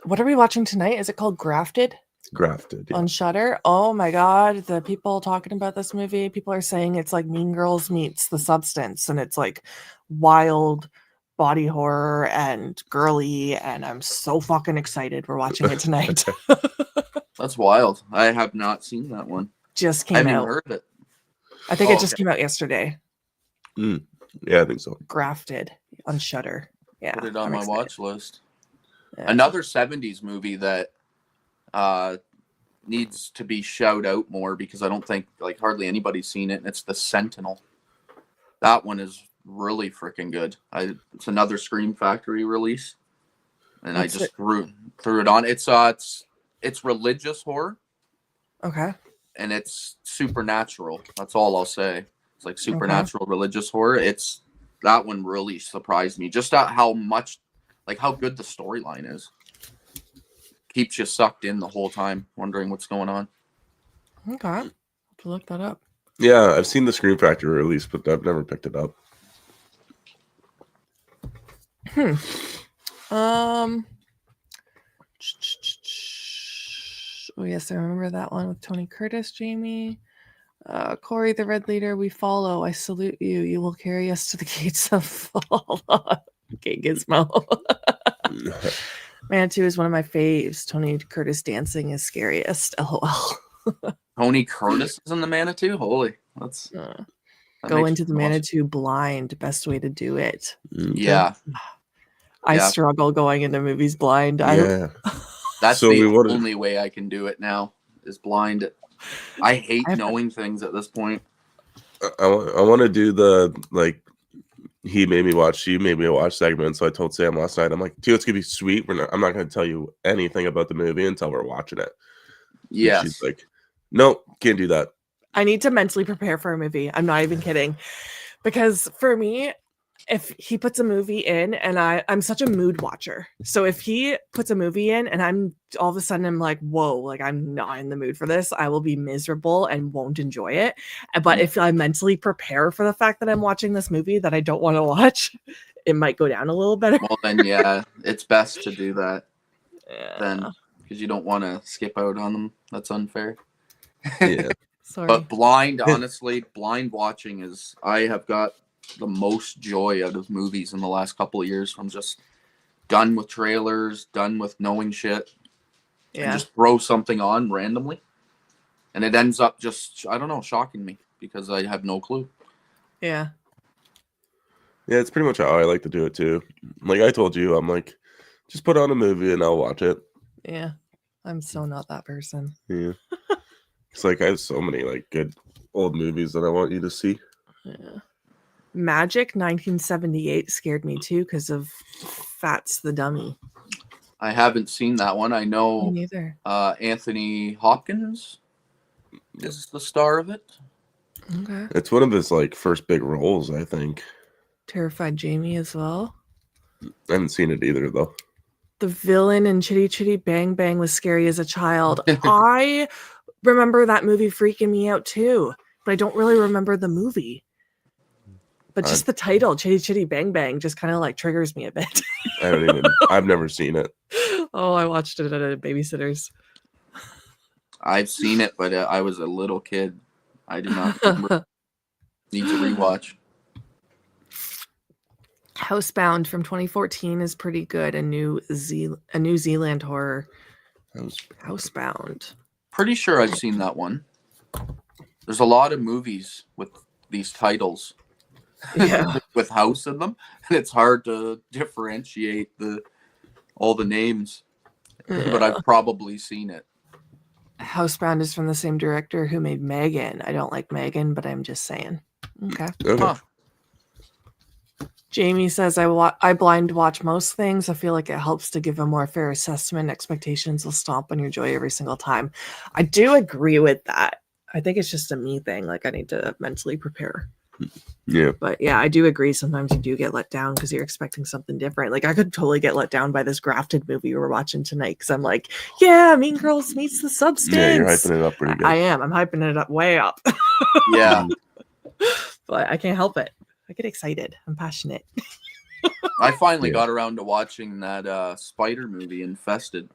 S2: What are we watching tonight? Is it called Grafted
S1: Grafted. Yeah.
S2: on Shudder? Oh my god, the people talking about this movie, people are saying it's like Mean Girls meets The Substance, and it's like wild body horror and girly, and I'm so fucking excited. We're watching it tonight.
S3: That's wild. I have not seen that one.
S2: Just
S3: I
S2: came
S3: haven't even
S2: out.
S3: heard of it.
S2: I think
S3: Oh,
S2: it just
S3: okay.
S2: came out yesterday.
S1: Yeah, I think so.
S2: Grafted on Shudder. Yeah.
S3: Put it on
S2: I'm
S3: my
S2: excited.
S3: watch list.
S2: Yeah.
S3: Another 70s movie that needs to be shout out more because I don't think like hardly anybody's seen it, and it's The Sentinel. That one is really freaking good. It's another Scream Factory release, and
S2: What's
S3: I just threw it on. It's religious horror,
S2: Okay.
S3: and it's supernatural. That's all I'll say. It's like supernatural religious horror. That one really surprised me just at how much, like how good the storyline is. Keeps you sucked in the whole time, wondering what's going on.
S2: Okay. I'll have to look that up.
S1: Yeah, I've seen the Scream Factory release, but I've never picked it up.
S2: Oh yes, I remember that one with Tony Curtis, Jamie. Corey, the Red Leader, we follow. I salute you. You will carry us to the gates of fall. Okay, Gizmo. Manitou is one of my faves. Tony Curtis dancing is scariest. LOL.
S3: Tony Curtis is in the Manitou. Holy, that
S2: Go
S3: makes
S2: into the
S3: me awesome.
S2: Manitou blind. Best way to do it.
S3: Yeah,
S2: I
S3: Yeah.
S2: struggle going into movies blind.
S1: Yeah.
S3: that's
S1: So
S3: the
S1: we wanted-
S3: only way I can do it now is blind. I hate
S2: I've-
S3: knowing things at this point.
S1: I want to do the like he made me watch, she made me watch segment. So I told Sam last night, I'm like, dude, it's gonna be sweet. I'm not gonna tell you anything about the movie until we're watching it. And
S3: Yes.
S1: she's like, nope, can't do that.
S2: I need to mentally prepare for a movie. I'm not even kidding. Because for me, if he puts a movie in and I'm such a mood watcher. So if he puts a movie in and I'm all of a sudden I'm like, whoa, like I'm not in the mood for this, I will be miserable and won't enjoy it. But if I mentally prepare for the fact that I'm watching this movie that I don't want to watch, it might go down a little better.
S3: Well, then, yeah, it's best to do that
S2: Yeah.
S3: then because you don't want to skip out on them. That's unfair.
S1: Yeah.
S2: Sorry.
S3: But blind, honestly, blind watching is, I have got the most joy out of movies in the last couple of years. I'm just done with trailers, done with knowing shit, and
S2: Yeah.
S3: just throw something on randomly. And it ends up just, I don't know, shocking me because I have no clue.
S2: Yeah.
S1: Yeah, it's pretty much how I like to do it too. Like I told you, I'm like, just put on a movie and I'll watch it.
S2: Yeah. I'm so not that person.
S1: Yeah. It's like I have so many like good old movies that I want you to see.
S2: Yeah. Magic 1978 scared me too because of Fats the Dummy.
S3: I haven't seen that one. I
S2: Me
S3: know
S2: neither.
S3: Anthony Hopkins is the star of it.
S2: Okay.
S1: It's one of his like first big roles, I think.
S2: Terrified Jamie as well.
S1: I haven't seen it either though.
S2: The villain in Chitty Chitty Bang Bang was scary as a child. I remember that movie freaking me out too, but I don't really remember the movie. But just the title, Chitty Chitty Bang Bang, just kind of like triggers me a bit.
S1: I've never seen it.
S2: Oh, I watched it at a babysitter's.
S3: I've seen it, but I was a little kid. I do not remember. Need to rewatch.
S2: Housebound from 2014 is pretty good. A New Zealand horror.
S1: That was
S2: Housebound.
S3: Pretty sure I've seen that one. There's a lot of movies with these titles
S2: Yeah.
S3: with house in them, and it's hard to differentiate all the names. But I've probably seen it.
S2: Housebound is from the same director who made Megan. I don't like Megan, but I'm just saying. Okay.
S1: okay.
S3: Huh.
S2: Jamie says, I blind watch most things. I feel like it helps to give a more fair assessment. Expectations will stomp on your joy every single time. I do agree with that. I think it's just a me thing. Like I need to mentally prepare.
S1: Yeah.
S2: But yeah, I do agree. Sometimes you do get let down because you're expecting something different. Like I could totally get let down by this Grafted movie we're watching tonight because I'm like, yeah, Mean Girls meets the Substance.
S1: Yeah, you're hyping it up pretty good.
S2: I am. I'm hyping it up way up.
S3: Yeah,
S2: But I can't help it. I get excited. I'm passionate.
S3: I finally
S1: Yeah.
S3: got around to watching that spider movie, Infested.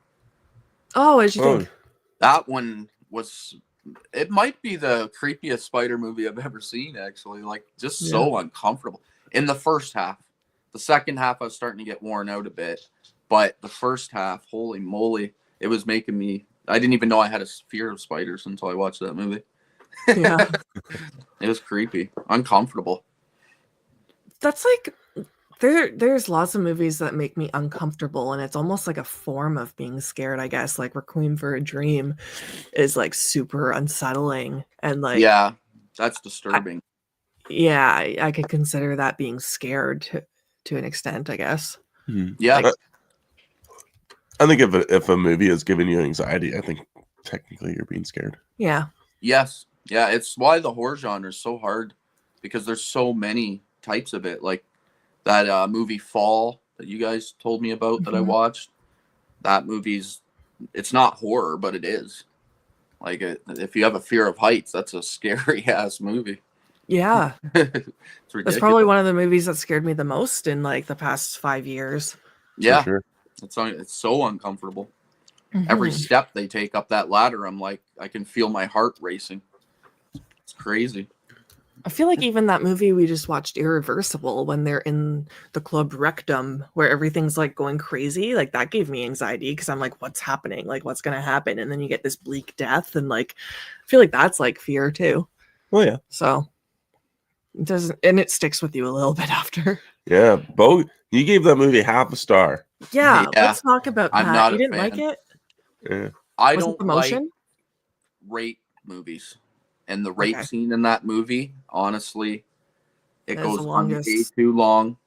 S2: Oh, what did you think?
S3: That one was. It might be the creepiest spider movie I've ever seen. Actually, like just so uncomfortable in the first half. The second half, I was starting to get worn out a bit, but the first half, holy moly, it was making me. I didn't even know I had a fear of spiders until I watched that movie.
S2: Yeah.
S3: It was creepy, uncomfortable.
S2: That's like there's lots of movies that make me uncomfortable, and it's almost like a form of being scared, I guess. Like Requiem for a Dream is like super unsettling, and like
S3: Yeah, that's disturbing.
S2: I could consider that being scared to an extent, I guess.
S1: Mhm.
S3: Yeah,
S2: Like,
S1: I think if a movie is giving you anxiety, I think technically you're being scared.
S2: yeah.
S3: yes, yeah. It's why the horror genre is so hard because there's so many types of it. Like that movie Fall that you guys told me about that I
S2: Mhm.
S3: watched. That movie's it's not horror, but it is. Like if you have a fear of heights, that's a scary ass movie.
S2: Yeah.
S3: It's
S2: That's
S3: ridiculous.
S2: probably one of the movies that scared me the most in like the past 5 years.
S3: Yeah,
S1: For sure.
S3: it's so uncomfortable. Every
S2: Mhm.
S3: step they take up that ladder, I'm like, I can feel my heart racing. It's crazy.
S2: I feel like even that movie we just watched, Irreversible, when they're in the Club Rectum, where everything's like going crazy, like that gave me anxiety because I'm like, what's happening? Like, what's gonna happen? And then you get this bleak death, and like, I feel like that's like fear too.
S1: Oh yeah.
S2: So it doesn't, and it sticks with you a little bit after.
S1: Yeah. Bo, you gave that movie half a star.
S2: Yeah,
S3: Yeah.
S2: let's talk about
S3: I'm
S2: that.
S3: not
S2: You
S3: a
S2: didn't
S3: fan.
S2: like it?
S1: Yeah.
S3: I
S2: Was it
S3: don't
S2: the
S3: like
S2: motion?
S3: rape movies. And the rape
S2: Okay.
S3: scene in that movie, honestly, it
S2: That's
S3: goes
S2: the
S3: on way
S2: longest.
S3: too long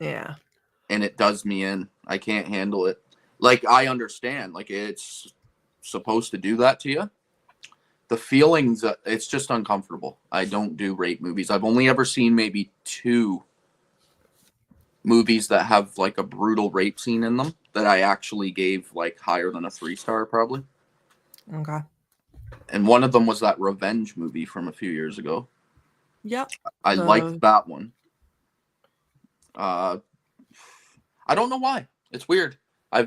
S2: Yeah.
S3: and it does me in. I can't handle it. Like, I understand, like, it's supposed to do that to you. The feelings, it's just uncomfortable. I don't do rape movies. I've only ever seen maybe 2 movies that have like a brutal rape scene in them that I actually gave like higher than a 3-star probably.
S2: Okay.
S3: And one of them was that Revenge movie from a few years ago.
S2: Yep.
S3: I
S2: The-
S3: liked that one. I don't know why. It's weird.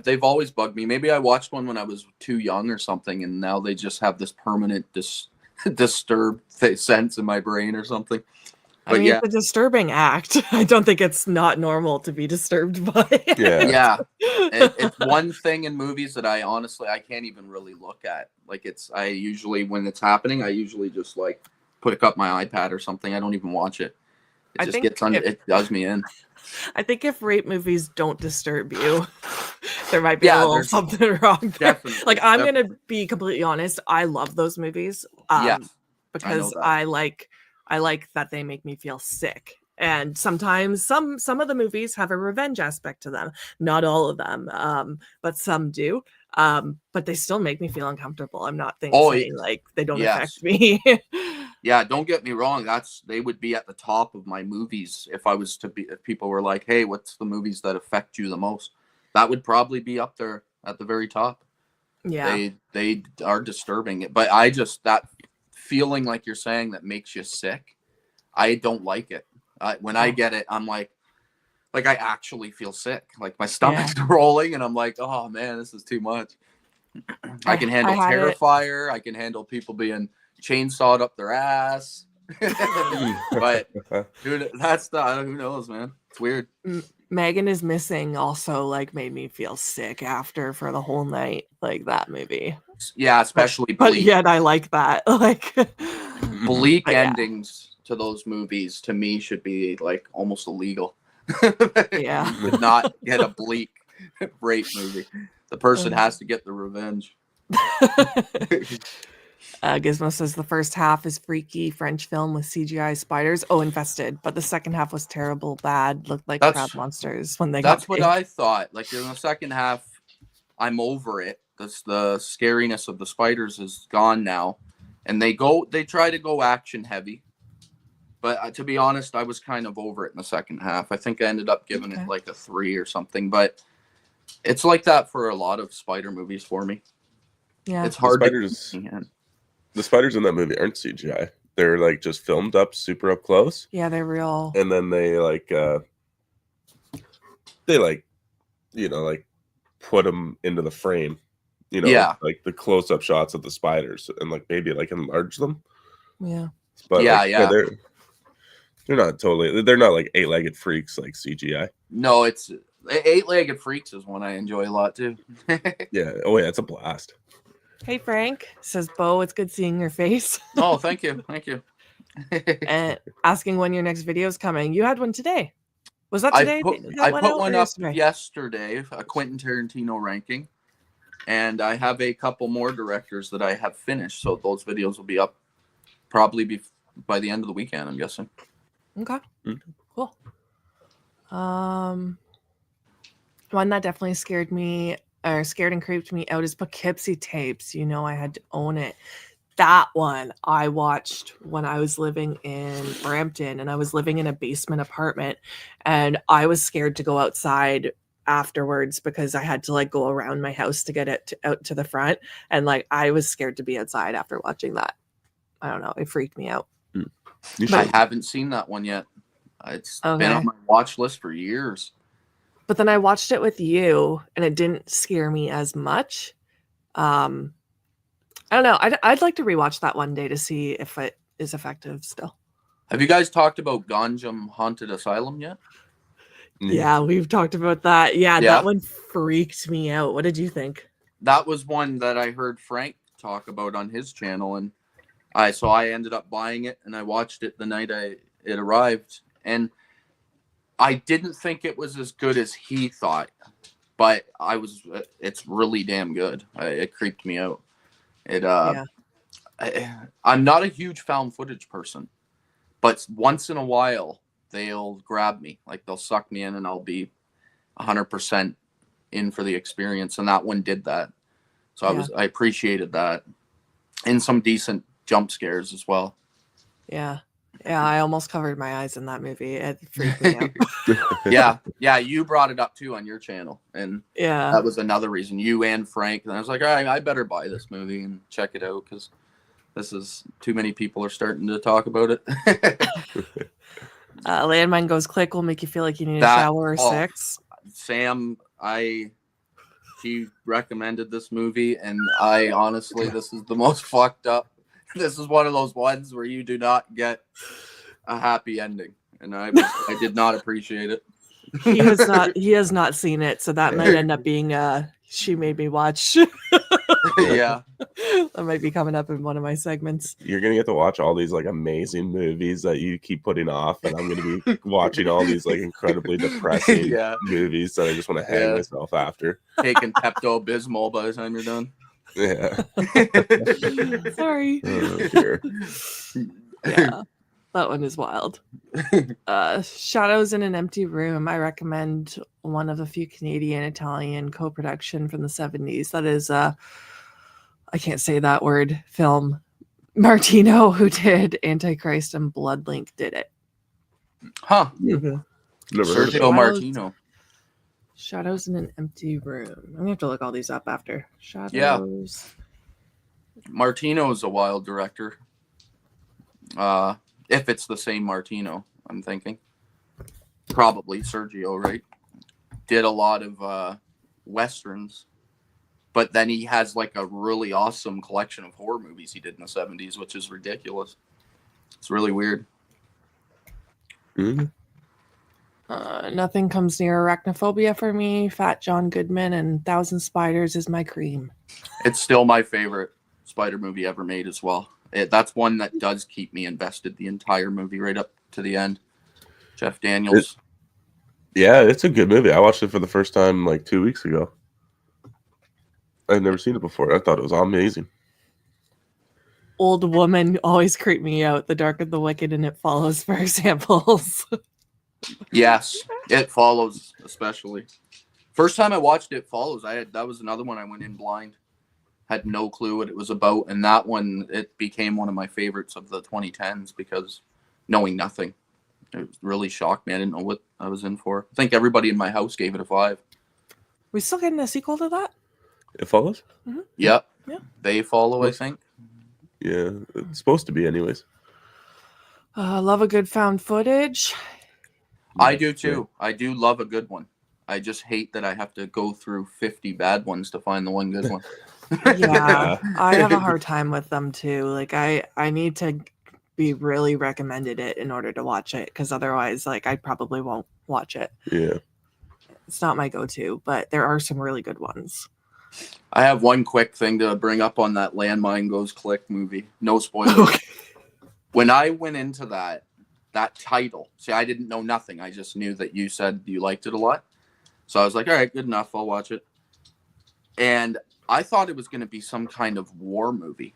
S3: They've always bugged me. Maybe I watched one when I was too young or something, and now they just have this permanent disturbed sense in my brain or something.
S2: I
S3: But
S2: mean,
S3: yeah,
S2: it's a disturbing act. I don't think it's not normal to be disturbed by it.
S1: Yeah.
S3: yeah. It's one thing in movies that I honestly I can't even really look at. Like I usually when it's happening, I usually just like put up my iPad or something. I don't even watch it. It
S2: I
S3: just
S2: think
S3: gets under.
S2: if-
S3: It does me in.
S2: I think if rape movies don't disturb you, there might be
S3: Yeah,
S2: a little
S3: there's-
S2: something wrong there.
S3: Definitely.
S2: Like I'm gonna be completely honest. I love those movies.
S3: Yes.
S2: Because
S3: that.
S2: I like that they make me feel sick. And sometimes some of the movies have a revenge aspect to them. Not all of them, but some do. But they still make me feel uncomfortable. I'm not saying like they don't
S3: yes.
S2: affect me.
S3: Yeah, don't get me wrong. They would be at the top of my movies if I was to be. If people were like, "Hey, what's the movies that affect you the most?" That would probably be up there at the very top.
S2: Yeah.
S3: They are disturbing. But I just that feeling like you're saying that makes you sick. I don't like it. When I get it, I'm like I actually feel sick. Like my stomach's rolling, and I'm like, oh man, this is too much. I can handle
S2: I had it.
S3: Terrifier. I can handle people being chainsawed up their ass. But dude, who knows, man. It's weird.
S2: Megan is Missing also like made me feel sick after for the whole night, like that movie.
S3: Yeah, especially
S2: But
S3: Bleak.
S2: yet I like that. Like
S3: Bleak
S2: But yeah.
S3: endings to those movies to me should be like almost illegal.
S2: Yeah.
S3: You would not get a Bleak rape movie. The person has to get the revenge.
S2: Gizmo says the first half is freaky French film with CGI spiders. Oh, Infested. But the second half was terrible, bad, looked like crab monsters when they got
S3: That's what
S2: big.
S3: I thought. Like in the second half, I'm over it. The scariness of the spiders is gone now. And they try to go action heavy. But to be honest, I was kind of over it in the second half. I think I ended up giving it like a 3 or something. But it's like that for a lot of spider movies for me.
S2: Yeah.
S3: It's hard
S1: The spiders in that movie aren't CGI. They're like just filmed up super up close.
S2: Yeah, they're real.
S1: And then they put them into the frame. Like the close up shots of the spiders and like maybe like enlarge them.
S2: Yeah.
S1: But they're not totally. They're not like 8-legged freaks like CGI.
S3: No, it's 8-legged freaks is one I enjoy a lot too.
S1: Yeah. Oh yeah, it's a blast.
S2: Hey Frank, says Bo, it's good seeing your face.
S3: Oh, thank you.
S2: And asking when your next video is coming. You had one today. Was that today?
S3: I put one up yesterday, a Quentin Tarantino ranking. And I have a couple more directors that I have finished. So those videos will be up probably by the end of the weekend, I'm guessing.
S2: Okay. Cool. One that definitely scared and creeped me out is Poughkeepsie Tapes. I had to own it. That one I watched when I was living in Brampton, and I was living in a basement apartment, and I was scared to go outside afterwards because I had to like go around my house to get it out to the front, and like I was scared to be outside after watching that. I don't know, it freaked me out.
S3: I haven't seen that one yet. It's been on my watch list for years.
S2: But then I watched it with you, and it didn't scare me as much. I don't know. I'd like to rewatch that one day to see if it is effective still.
S3: Have you guys talked about Ganjam Haunted Asylum yet?
S2: Yeah, we've talked about that. Yeah, that one freaked me out. What did you think?
S3: That was one that I heard Frank talk about on his channel, and I ended up buying it, and I watched it the night it arrived, and I didn't think it was as good as he thought, but it's really damn good. It creeped me out. I'm not a huge found footage person, but once in a while they'll grab me, like they'll suck me in, and I'll be 100% in for the experience. And that one did that. So I appreciated that, and some decent jump scares as well.
S2: Yeah. I almost covered my eyes in that movie. It freaked me out.
S3: Yeah, you brought it up too on your channel, and that was another reason. You and Frank, and I was like, all right, I better buy this movie and check it out because this is too many people are starting to talk about it.
S2: Landmine Goes Click will make you feel like you need a shower or 6.
S3: Sam, she recommended this movie, and I honestly, this is the most fucked up. This is one of those ones where you do not get a happy ending, and I did not appreciate it.
S2: He has not seen it, so that might end up being she made me watch.
S3: Yeah,
S2: that might be coming up in one of my segments.
S1: You're gonna get to watch all these like amazing movies that you keep putting off, and I'm gonna be watching all these like incredibly depressing movies that I just want to hang myself after.
S3: Taking Pepto-Bismol by the time you're done.
S1: Yeah.
S2: Sorry. Yeah, that one is wild. Shadows in an Empty Room. I recommend one of a few Canadian-Italian co-production from the 70s. That is I can't say that word film. Martino, who did Antichrist and Bloodlink, did it.
S3: Huh.
S1: Never
S3: Sergio Martino.
S2: Shadows in an Empty Room. I'm gonna have to look all these up after. Shadows.
S3: Yeah. Martino is a wild director. If it's the same Martino, I'm thinking. Probably Sergio, right? Did a lot of westerns, but then he has like a really awesome collection of horror movies he did in the 70s, which is ridiculous. It's really weird.
S1: Mhm.
S2: Nothing comes near arachnophobia for me. Fat John Goodman and Thousand Spiders is my cream.
S3: It's still my favorite spider movie ever made as well. That's one that does keep me invested the entire movie right up to the end. Jeff Daniels.
S1: Yeah, it's a good movie. I watched it for the first time like 2 weeks ago. I'd never seen it before. I thought it was amazing.
S2: Old Woman always creep me out. The Dark of the Wicked and It Follows, for examples.
S3: Yes, It Follows, especially. First time I watched It Follows, that was another one I went in blind. Had no clue what it was about, and that one, it became one of my favorites of the 2010s because knowing nothing. It really shocked me. I didn't know what I was in for. I think everybody in my house gave it a 5.
S2: We still getting a sequel to that?
S1: It follows?
S3: Yep.
S2: Yeah.
S3: They Follow, I think.
S1: Yeah, it's supposed to be anyways.
S2: Love a good found footage.
S3: I do too. I do love a good one. I just hate that I have to go through 50 bad ones to find the one good one.
S2: Yeah, I have a hard time with them too. Like I need to be really recommended it in order to watch it, because otherwise, like, I probably won't watch it.
S1: Yeah.
S2: It's not my go-to, but there are some really good ones.
S3: I have one quick thing to bring up on that Landmine Goes Click movie. No spoilers. When I went into that title, see, I didn't know nothing. I just knew that you said you liked it a lot. So I was like, all right, good enough. I'll watch it. And I thought it was going to be some kind of war movie.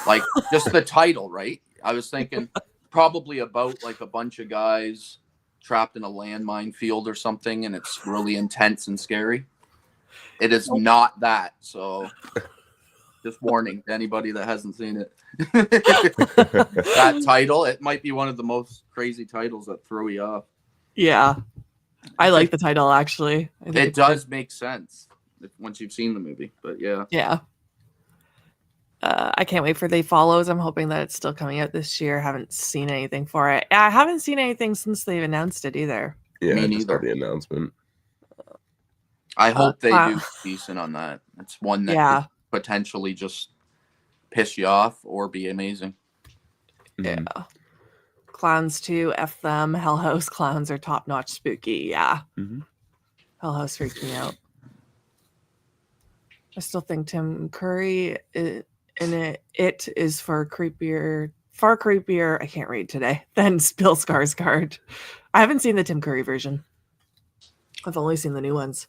S3: Like, just the title, right? I was thinking probably about like a bunch of guys trapped in a landmine field or something, and it's really intense and scary. It is not that. So just warning to anybody that hasn't seen it. That title, it might be one of the most crazy titles that throw you off.
S2: Yeah, I like the title, actually. I think
S3: It does make sense once you've seen the movie, but yeah.
S2: Yeah. I can't wait for They Follows. I'm hoping that it's still coming out this year. Haven't seen anything for it. I haven't seen anything since they've announced it either.
S1: Yeah,
S3: Me
S1: I just saw
S3: neither.
S1: the announcement.
S3: I hope they
S2: wow.
S3: do decent on that. It's one that
S2: Yeah.
S3: could potentially just piss you off or be amazing.
S1: Mhm.
S2: Yeah. Clowns 2, F them. Hell House clowns are top notch spooky. Yeah.
S1: Mhm.
S2: Hell House freaked me out. I still think Tim Curry in it is far creepier. I can't read today than Bill Skarsgård. I haven't seen the Tim Curry version. I've only seen the new ones.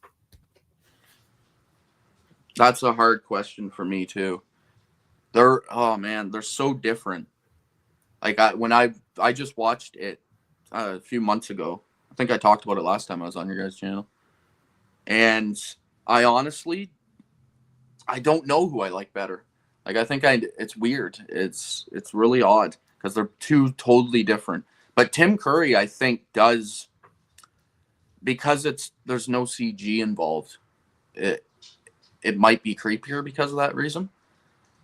S3: That's a hard question for me too. They're so different. Like I just watched it a few months ago. I think I talked about it last time I was on your guys' channel. And I honestly, I don't know who I like better. Like, I think it's weird. It's really odd because they're two totally different. But Tim Curry, I think, does, because there's no CG involved. It might be creepier because of that reason.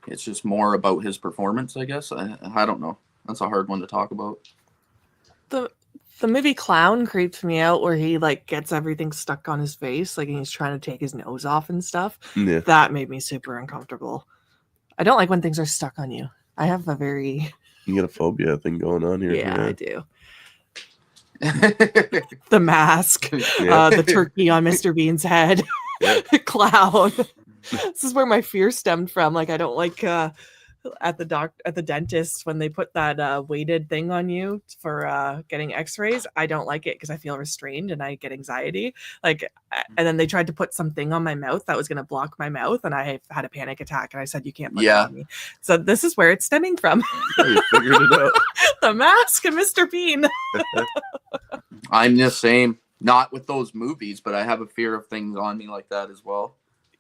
S3: It's just more about his performance, I guess. I don't know. That's a hard one to talk about.
S2: The movie Clown creeps me out, where he like gets everything stuck on his face, like he's trying to take his nose off and stuff.
S1: Yeah.
S2: That made me super uncomfortable. I don't like when things are stuck on you. I have a very
S1: You get a phobia thing going on here.
S2: yeah. I do. The mask,
S1: Yeah.
S2: the turkey on Mr. Bean's head,
S1: Yeah.
S2: Clown. This is where my fear stemmed from. Like, I don't like at the dentist when they put that weighted thing on you for getting x-rays. I don't like it because I feel restrained and I get anxiety. Like, and then they tried to put something on my mouth that was going to block my mouth, and I had a panic attack, and I said, you can't put that on me. So this is where it's stemming from.
S1: You figured it out.
S2: The mask and Mr. Bean.
S3: I'm the same. Not with those movies, but I have a fear of things on me like that as well.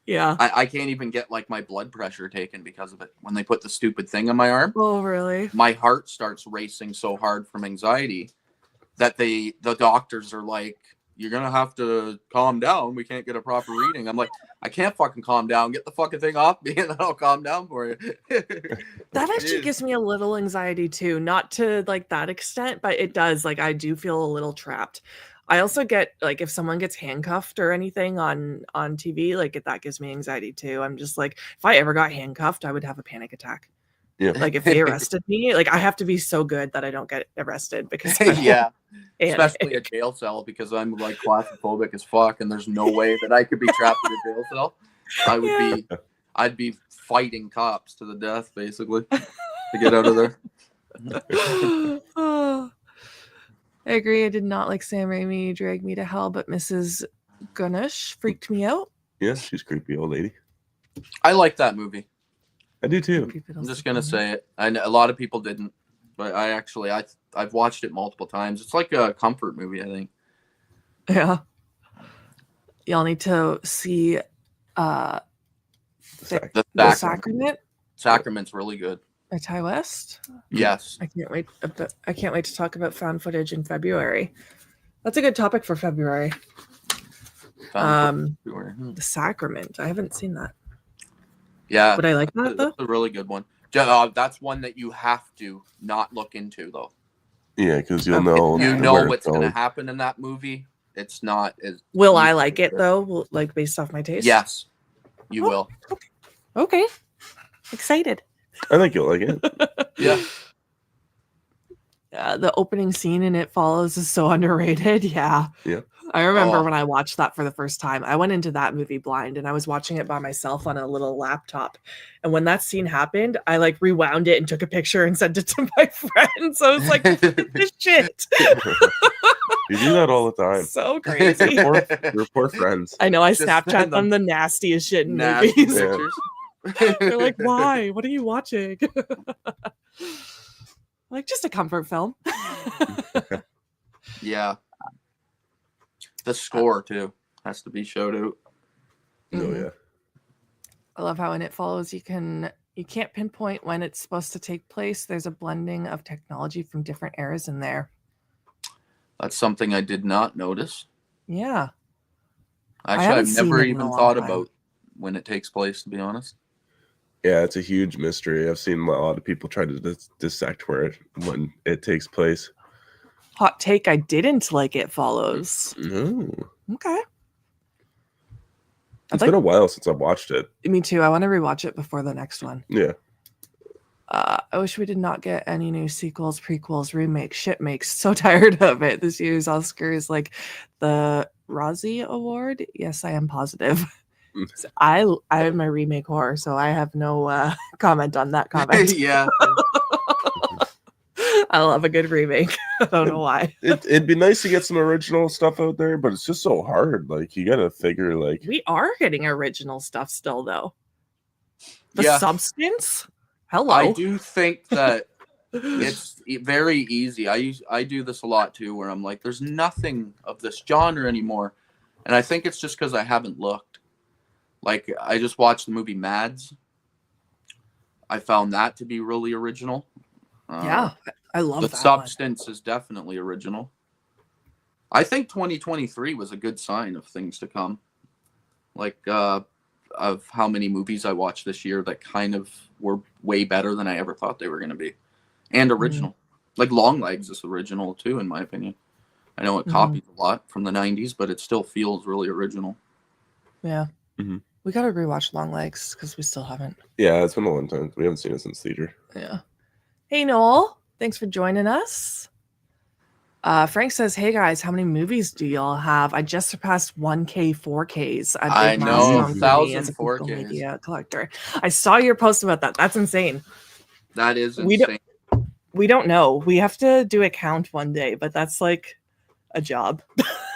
S2: Yeah.
S3: I can't even get like my blood pressure taken because of it. When they put the stupid thing on my arm,
S2: Oh, really?
S3: my heart starts racing so hard from anxiety that the doctors are like, you're gonna have to calm down. We can't get a proper reading. I'm like, I can't fucking calm down. Get the fucking thing off me, and then I'll calm down for you.
S2: That actually gives me a little anxiety too, not to like that extent, but it does. Like, I do feel a little trapped. I also get like, if someone gets handcuffed or anything on TV, like that gives me anxiety too. I'm just like, if I ever got handcuffed, I would have a panic attack.
S1: Yeah.
S2: Like if they arrested me, like I have to be so good that I don't get arrested because
S3: Yeah,
S2: and
S3: especially a jail cell because I'm like claustrophobic as fuck, and there's no way that I could be trapped in a jail cell. I'd be fighting cops to the death basically to get out of there.
S2: Oh, I agree. I did not like Sam Raimi Drag Me to Hell, but Mrs. Ganesh freaked me out.
S1: Yeah, she's a creepy old lady.
S3: I like that movie.
S1: I do too.
S2: Creepy
S3: I'm
S2: little
S3: just gonna
S2: thing.
S3: say it. I know a lot of people didn't, but I've watched it multiple times. It's like a comfort movie, I think.
S2: Yeah. Y'all need to see
S1: The sack.
S3: The
S2: The
S3: Sacrament.
S2: Sacrament
S3: Sacrament's really good.
S2: by Ty West.
S3: Yes.
S2: I can't wait. I can't wait to talk about found footage in February. That's a good topic for February. The Sacrament. I haven't seen that.
S3: Yeah.
S2: Would I like that though?
S3: That's a really good one. That's one that you have to not look into though.
S1: Yeah, because you'll
S2: Okay.
S1: know.
S3: You
S1: where
S3: know
S1: it's
S3: what's going to
S1: going.
S3: happen in that movie. It's not as
S2: Will I like it though? Like based off my taste?
S3: Yes, you
S2: Oh.
S3: will.
S2: Okay. Excited.
S1: I think you'll like it.
S3: Yeah.
S2: The opening scene in It Follows is so underrated. Yeah.
S1: Yeah.
S2: I remember
S3: Oh.
S2: when I watched that for the first time. I went into that movie blind and I was watching it by myself on a little laptop. And when that scene happened, I like rewound it and took a picture and sent it to my friends. I was like, this shit.
S1: You do that all the time.
S2: So crazy.
S1: Your poor friends.
S2: I know I
S3: Just
S2: Snapchat
S3: send
S2: them
S3: them
S2: the nastiest shit in
S3: Nasty
S2: movies.
S1: Yeah.
S3: pictures.
S2: They're like, why? What are you watching? Like just a comfort film.
S3: Yeah. The score too has to be showed out.
S1: Oh
S2: Mhm.
S1: yeah.
S2: I love how in It Follows you can't pinpoint when it's supposed to take place. There's a blending of technology from different eras in there.
S3: That's something I did not notice.
S2: Yeah.
S3: Actually,
S2: haven't
S3: I've
S2: seen
S3: never
S2: it in a
S3: even
S2: long
S3: thought
S2: time.
S3: about when it takes place, to be honest.
S1: Yeah, it's a huge mystery. I've seen a lot of people try to dissect when it takes place.
S2: Hot take, I didn't like It Follows.
S1: No.
S2: Okay.
S1: It's been a while since I've watched it.
S2: Me too. I want to rewatch it before the next one.
S1: Yeah.
S2: I wish we did not get any new sequels, prequels, remakes, shit makes. So tired of it. This year's Oscar is like the Razzie Award. Yes, I am positive. So I am a remake whore, so I have no comment on that comment.
S3: Yeah.
S2: I love a good remake. I don't know why.
S1: It'd be nice to get some original stuff out there, but it's just so hard. Like you gotta figure like
S2: We are getting original stuff still, though. The
S3: Yeah.
S2: substance. Hello.
S3: I do think that it's very easy. I do this a lot too, where I'm like, there's nothing of this genre anymore, and I think it's just because I haven't looked. Like I just watched the movie Mads. I found that to be really original.
S2: Yeah, I love
S3: The
S2: that
S3: substance is definitely original. I think 2023 was a good sign of things to come. Like of how many movies I watched this year that kind of were way better than I ever thought they were going to be. And original. Like Longlegs is original too, in my opinion. I know it copies a lot from the 90s, but it still feels really original.
S2: one. Yeah.
S1: Mhm.
S2: We got to rewatch Longlegs because we still haven't.
S1: yeah, it's been a long time. We haven't seen it since theater.
S2: Yeah. Hey, Noel. Thanks for joining us. Frank says, hey guys, how many movies do y'all have? I just surpassed 1K 4Ks. A
S3: I
S2: big
S3: know,
S2: milestone for me
S3: 1,000
S2: as a physical
S3: 4Ks.
S2: media collector. I saw your post about that. That's insane.
S3: That is
S2: We
S3: insane.
S2: We don't know. We have to do a count one day, but that's like a job.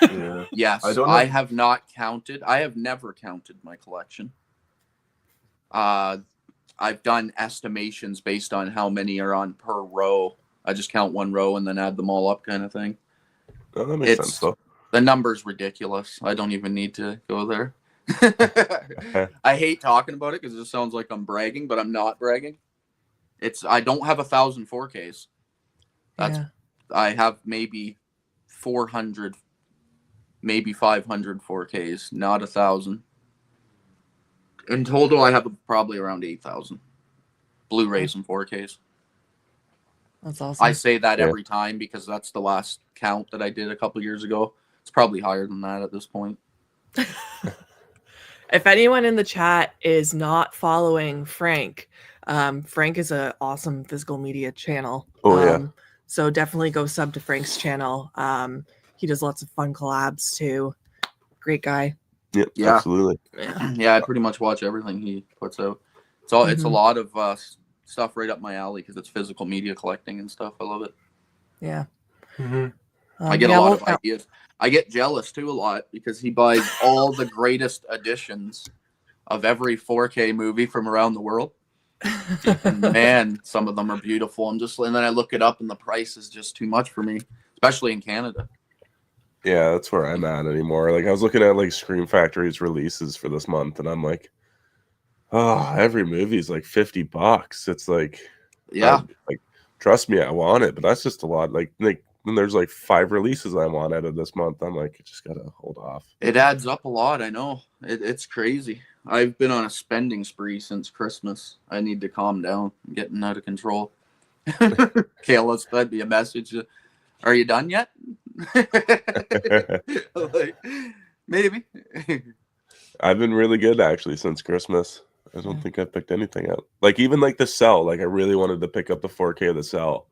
S1: Yeah.
S3: Yes,
S1: I don't know.
S3: I have not counted. I have never counted my collection. I've done estimations based on how many are on per row. I just count one row and then add them all up, kind of thing.
S1: Oh, that makes
S3: It's-
S1: sense though.
S3: The number's ridiculous. I don't even need to go there. I hate talking about it because it just sounds like I'm bragging, but I'm not bragging. I don't have 1,000 4Ks. That's
S2: Yeah.
S3: I have maybe 400, maybe 500 4Ks, not 1,000. In total, I have probably around 8,000 Blu-rays and 4Ks.
S2: That's awesome.
S3: I say that
S1: Yeah.
S3: every time because that's the last count that I did a couple years ago. It's probably higher than that at this point.
S2: If anyone in the chat is not following Frank, Frank is an awesome physical media channel.
S1: Oh, yeah.
S2: So definitely go sub to Frank's channel. He does lots of fun collabs too. Great guy.
S1: Yep,
S3: Yeah.
S1: absolutely.
S2: Yeah.
S3: Yeah, I pretty much watch everything he puts out. It's a
S2: Mhm.
S3: lot of stuff right up my alley because it's physical media collecting and stuff. I love it.
S2: Yeah.
S3: I get a lot of ideas. I get jealous too a lot because he buys all the greatest editions of every 4K movie from around the world. And man, some of them are beautiful. And then I look it up and the price is just too much for me, especially in Canada.
S1: Yeah, that's where I'm at anymore. Like I was looking at like Scream Factory's releases for this month, and I'm like, oh, every movie's like $50. It's like,
S3: Yeah.
S1: like trust me, I want it, but that's just a lot. Like when there's like 5 releases I want out of this month, I'm like, I just gotta hold off.
S3: It adds up a lot. I know it's crazy. I've been on a spending spree since Christmas. I need to calm down. I'm getting out of control. Kayla, that'd be a message. Are you done yet? Like, maybe.
S1: I've been really good actually since Christmas. I don't think I've picked anything up. Like even like the Cell. Like I really wanted to pick up the 4K of the Cell,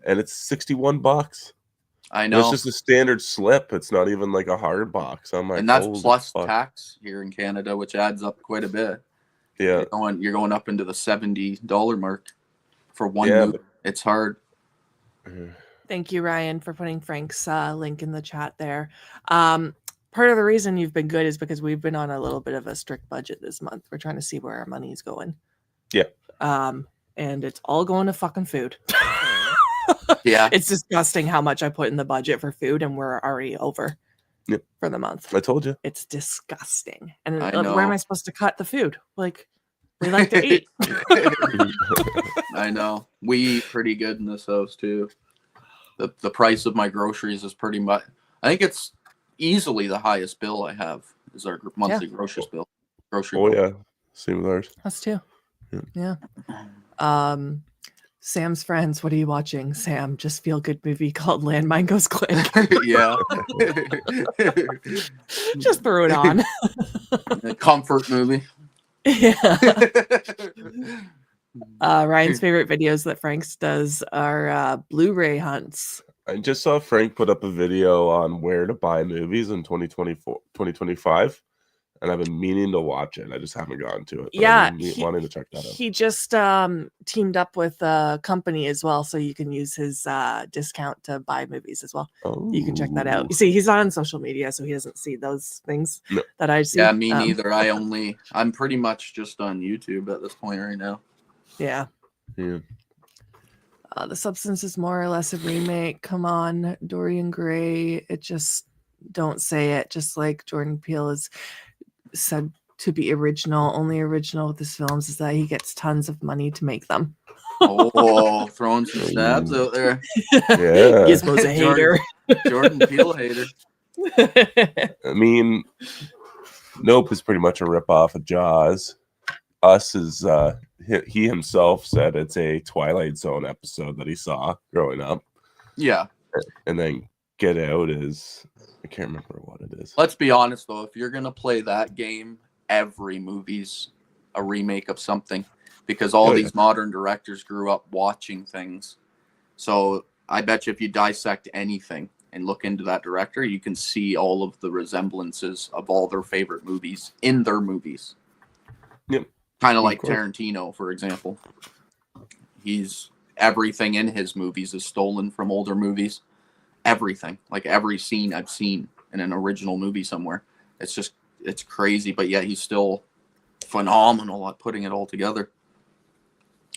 S1: and it's $61.
S3: I
S1: And
S3: know.
S1: it's just a standard slip. It's not even like a hard box. I'm like,
S3: And that's
S1: holy
S3: plus
S1: fuck.
S3: tax here in Canada, which adds up quite a bit.
S1: Yeah,
S3: You're going up into the $70 mark for one
S1: Yeah,
S3: movie. It's hard.
S2: Thank you, Ryan, for putting Frank's link in the chat there. Part of the reason you've been good is because we've been on a little bit of a strict budget this month. We're trying to see where our money's going.
S1: Yeah.
S2: And it's all going to fucking food.
S3: Yeah.
S2: It's disgusting how much I put in the budget for food, and we're already over
S1: Yep.
S2: for the month.
S1: I told you.
S2: It's disgusting. And
S3: I
S2: where
S3: know.
S2: am I supposed to cut the food? Like, we like to eat.
S3: I know. We eat pretty good in this house too. The price of my groceries is pretty much. I think it's easily the highest bill I have is our monthly groceries bill. Grocery.
S1: Oh
S3: bill.
S1: yeah, same with ours.
S2: Us too.
S1: Yeah.
S2: Yeah. Sam's friends, what are you watching? Sam, just feel good movie called Landmine Goes Click.
S3: Yeah.
S2: Just throw it on.
S3: A comfort movie.
S2: Yeah. Ryan's favorite videos that Frank's does are Blu-ray hunts.
S1: I just saw Frank put up a video on where to buy movies in 2025, and I've been meaning to watch it. I just haven't gotten to it. But
S2: Yeah,
S1: I've been wanting to check that out.
S2: He just teamed up with a company as well, so you can use his discount to buy movies as well. You can check that out. You see, he's not on social media, so he doesn't see those things
S1: No.
S2: that I see.
S3: Yeah, me neither. I'm pretty much just on YouTube at this point right now.
S2: Yeah.
S1: Yeah.
S2: The Substance is more or less a remake. Come on, Dorian Gray. It just don't say it. Just like Jordan Peele is said to be original. Only original with his films is that he gets tons of money to make them.
S3: Oh, throwing some stabs out there.
S1: Yeah.
S2: Gizmo's a hater.
S3: Jordan Peele hater.
S1: I mean, Nope is pretty much a ripoff of Jaws. Us is he himself said it's a Twilight Zone episode that he saw growing up.
S3: Yeah.
S1: And then Get Out is, I can't remember what it is.
S3: Let's be honest though, if you're gonna play that game, every movie's a remake of something because all these modern directors grew up watching things. So I bet you if you dissect anything and look into that director, you can see all of the resemblances of all their favorite movies in their movies.
S1: Yep.
S3: Kind of like
S1: course.
S3: Tarantino, for example. He's everything in his movies is stolen from older movies. Everything, like every scene I've seen in an original movie somewhere. It's crazy, but yet he's still phenomenal at putting it all together.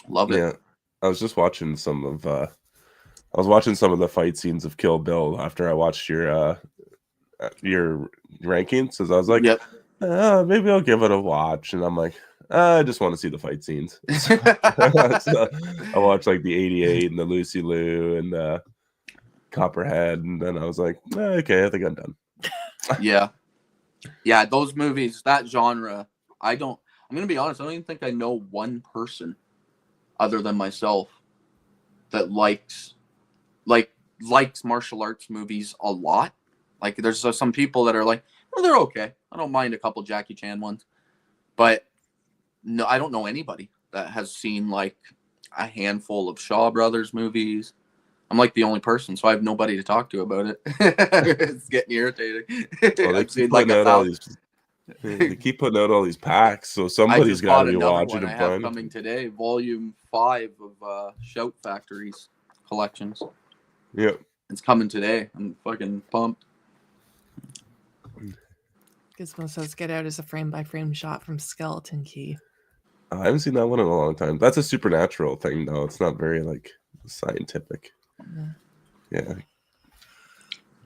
S3: Love it.
S1: Yeah. I was just watching some of the fight scenes of Kill Bill after I watched your rankings. So I was like,
S3: Yep.
S1: Maybe I'll give it a watch. And I'm like, I just want to see the fight scenes. So I watched like the 88 and the Lucy Liu and the Copperhead, and then I was like, okay, I think I'm done.
S3: Yeah, those movies, that genre, I'm gonna be honest, I don't even think I know one person other than myself that likes martial arts movies a lot. Like there's some people that are like, oh, they're okay. I don't mind a couple Jackie Chan ones. But no, I don't know anybody that has seen like a handful of Shaw Brothers movies. I'm like the only person, so I have nobody to talk to about it. It's getting irritating.
S1: Well, they
S3: I've
S1: keep
S3: seen like
S1: putting out all
S3: 1,000.
S1: these. They keep putting out all these packs, so
S3: I
S1: somebody's
S3: just
S1: got
S3: bought
S1: to be
S3: another
S1: watching
S3: one I
S1: and
S3: have
S1: buying.
S3: coming today, Volume 5 of Shout Factory's collections.
S1: Yeah.
S3: It's coming today. I'm fucking pumped.
S2: Gizmo says Get Out is a frame-by-frame shot from Skeleton Key.
S1: I haven't seen that one in a long time. That's a supernatural thing, though. It's not very like scientific. Yeah.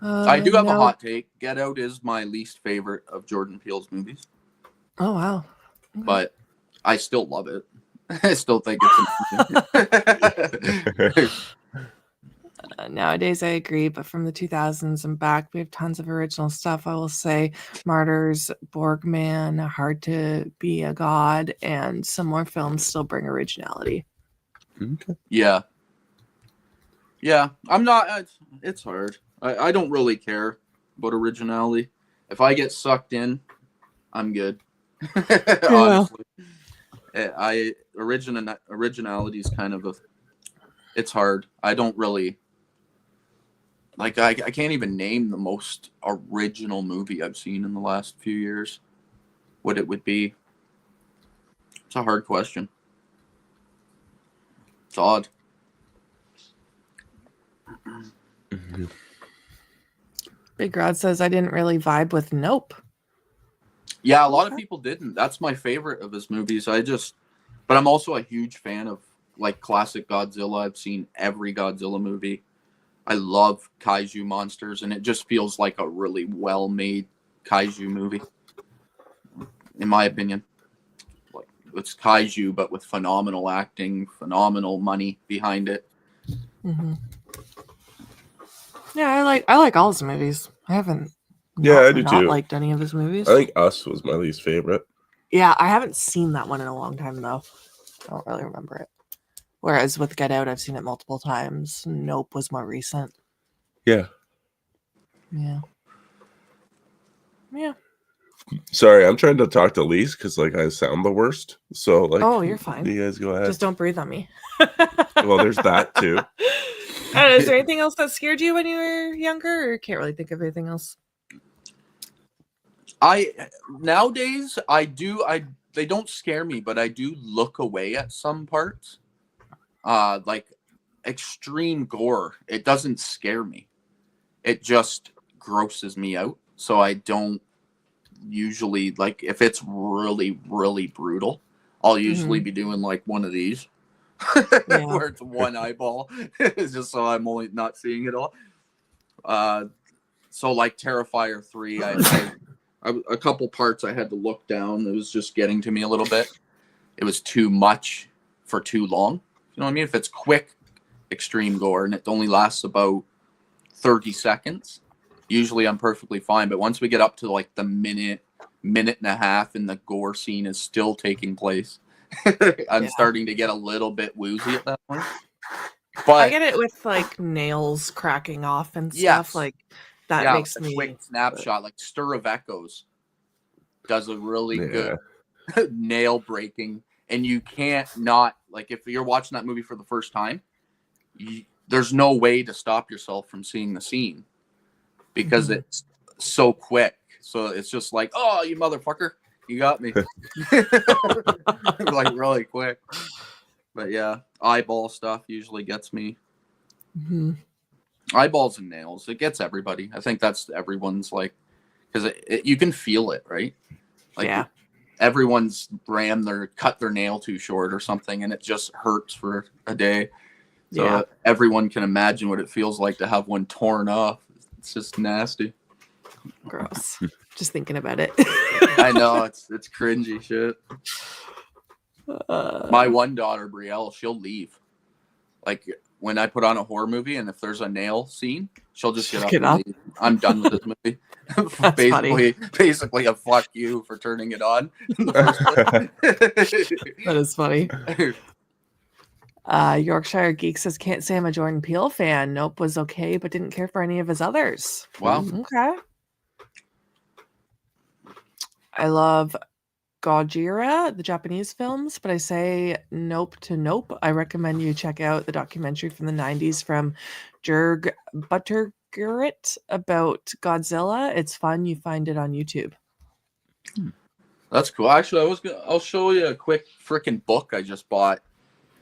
S3: I do have a
S2: no-
S3: hot take. Get Out is my least favorite of Jordan Peele's movies,
S2: Oh, wow.
S3: but I still love it. I still think it's amazing.
S2: Nowadays, I agree, but from the 2000s and back, we have tons of original stuff. I will say Martyrs, Borgman, Hard to Be a God, and some more films still bring originality.
S1: Okay.
S3: Yeah. I'm not. It's hard. I don't really care about originality. If I get sucked in, I'm good. Honestly, originality is kind of it's hard. I don't really like. I can't even name the most original movie I've seen in the last few years. What it would be. It's a hard question. It's odd.
S2: Big Rod says, I didn't really vibe with Nope.
S3: Yeah, a lot of people didn't. That's my favorite of his movies. But I'm also a huge fan of like classic Godzilla. I've seen every Godzilla movie. I love kaiju monsters, and it just feels like a really well-made kaiju movie, in my opinion. Like it's kaiju, but with phenomenal acting, phenomenal money behind it.
S2: Mm-hmm. Yeah, I like all his movies. I haven't
S1: I do
S2: not
S1: too.
S2: liked any of his movies.
S1: I think Us was my least favorite.
S2: Yeah, I haven't seen that one in a long time though. I don't really remember it. Whereas with Get Out, I've seen it multiple times. Nope was more recent.
S1: Yeah.
S2: Yeah.
S1: Sorry, I'm trying to talk to Lise because like I sound the worst. So like,
S2: Oh, you're fine.
S1: You guys go ahead.
S2: Just don't breathe on me.
S1: Well, there's that too.
S2: Is there anything else that scared you when you were younger, or can't really think of anything else?
S3: Nowadays they don't scare me, but I do look away at some parts. Like extreme gore, it doesn't scare me. It just grosses me out. So I don't usually like if it's really, really brutal, I'll usually be doing like one of these. Where it's one eyeball. It's just so I'm only not seeing it all. So like Terrifier 3, I a couple parts I had to look down. It was just getting to me a little bit. It was too much for too long. You know what I mean? If it's quick, extreme gore, and it only lasts about 30 seconds, usually I'm perfectly fine. But once we get up to like the minute and a half and the gore scene is still taking place, I'm starting to get a little bit woozy at that point. But
S2: I get it with like nails cracking off and stuff. Like that makes me
S3: quick snapshot. Like Stir of Echoes does a really good nail breaking, and you can't not like if you're watching that movie for the first time, there's no way to stop yourself from seeing the scene because it's so quick. So it's just like, oh, you motherfucker. You got me. Like really quick. But yeah, eyeball stuff usually gets me.
S2: Mm-hmm.
S3: Eyeballs and nails. It gets everybody. I think that's everyone's like, because you can feel it, right? Like everyone's cut their nail too short or something, and it just hurts for a day. So everyone can imagine what it feels like to have one torn off. It's just nasty.
S2: Gross. Just thinking about it.
S3: I know it's cringy shit. My one daughter, Brielle, she'll leave. Like when I put on a horror movie, and if there's a nail scene, she'll just get up and leave. I'm done with this movie. Basically a fuck you for turning it on.
S2: That is funny. Yorkshire Geek says, can't say I'm a Jordan Peele fan. Nope was okay, but didn't care for any of his others.
S3: Wow.
S2: Okay. I love Gojira, the Japanese films, but I say nope to nope. I recommend you check out the documentary from the 90s from Jurg Buttergerrit about Godzilla. It's fun. You find it on YouTube.
S3: That's cool. Actually, I'll show you a quick freaking book I just bought.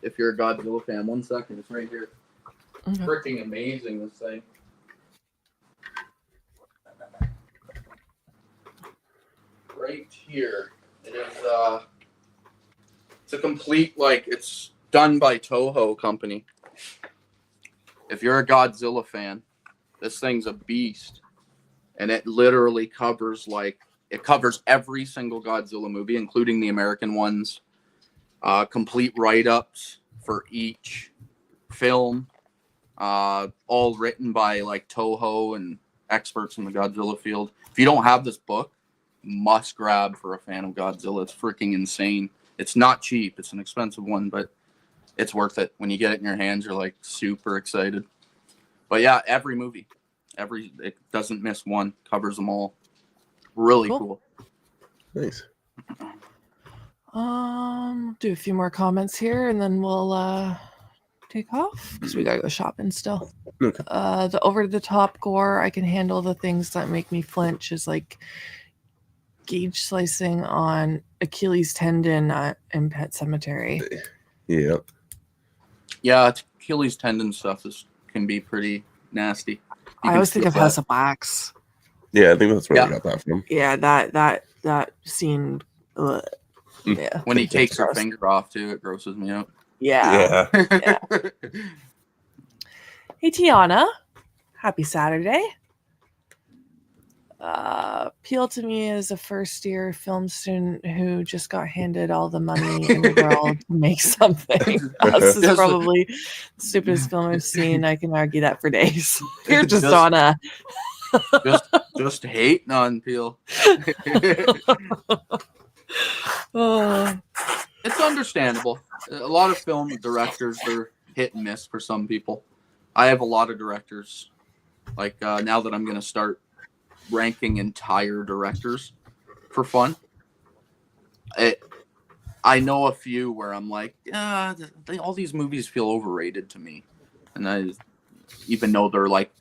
S3: If you're a Godzilla fan, 1 second, it's right here.
S2: Okay.
S3: Freaking amazing, this thing. Right here. It is it's a complete, like, it's done by Toho company. If you're a Godzilla fan, this thing's a beast. And it literally covers every single Godzilla movie, including the American ones. Complete write-ups for each film. All written by like Toho and experts in the Godzilla field. If you don't have this book, must grab for a fan of Godzilla. It's freaking insane. It's not cheap. It's an expensive one, but it's worth it. When you get it in your hands, you're like super excited. But yeah, every movie, it doesn't miss one. Covers them all. Really cool.
S1: Nice.
S2: Do a few more comments here, and then we'll take off because we gotta go shopping still.
S1: Okay.
S2: The over the top gore, I can handle. The things that make me flinch is like gauge slicing on Achilles tendon in Pet Cemetery.
S1: Yeah.
S3: Yeah, Achilles tendon stuff can be pretty nasty.
S2: I always think of House of Wax.
S1: Yeah, I think that's where I got that from.
S2: Yeah, that scene. Yeah.
S3: When he takes her finger off too, it grosses me out.
S2: Yeah.
S1: Yeah.
S2: Hey Tiana, happy Saturday. Peel to me is a first-year film student who just got handed all the money in the world to make something. This is probably the stupidest film I've seen. I can argue that for days. You're just on a
S3: just hating on Peel. It's understandable. A lot of film directors, they're hit and miss for some people. I have a lot of directors. Like now that I'm going to start ranking entire directors for fun, I know a few where I'm like, all these movies feel overrated to me, and even though they're like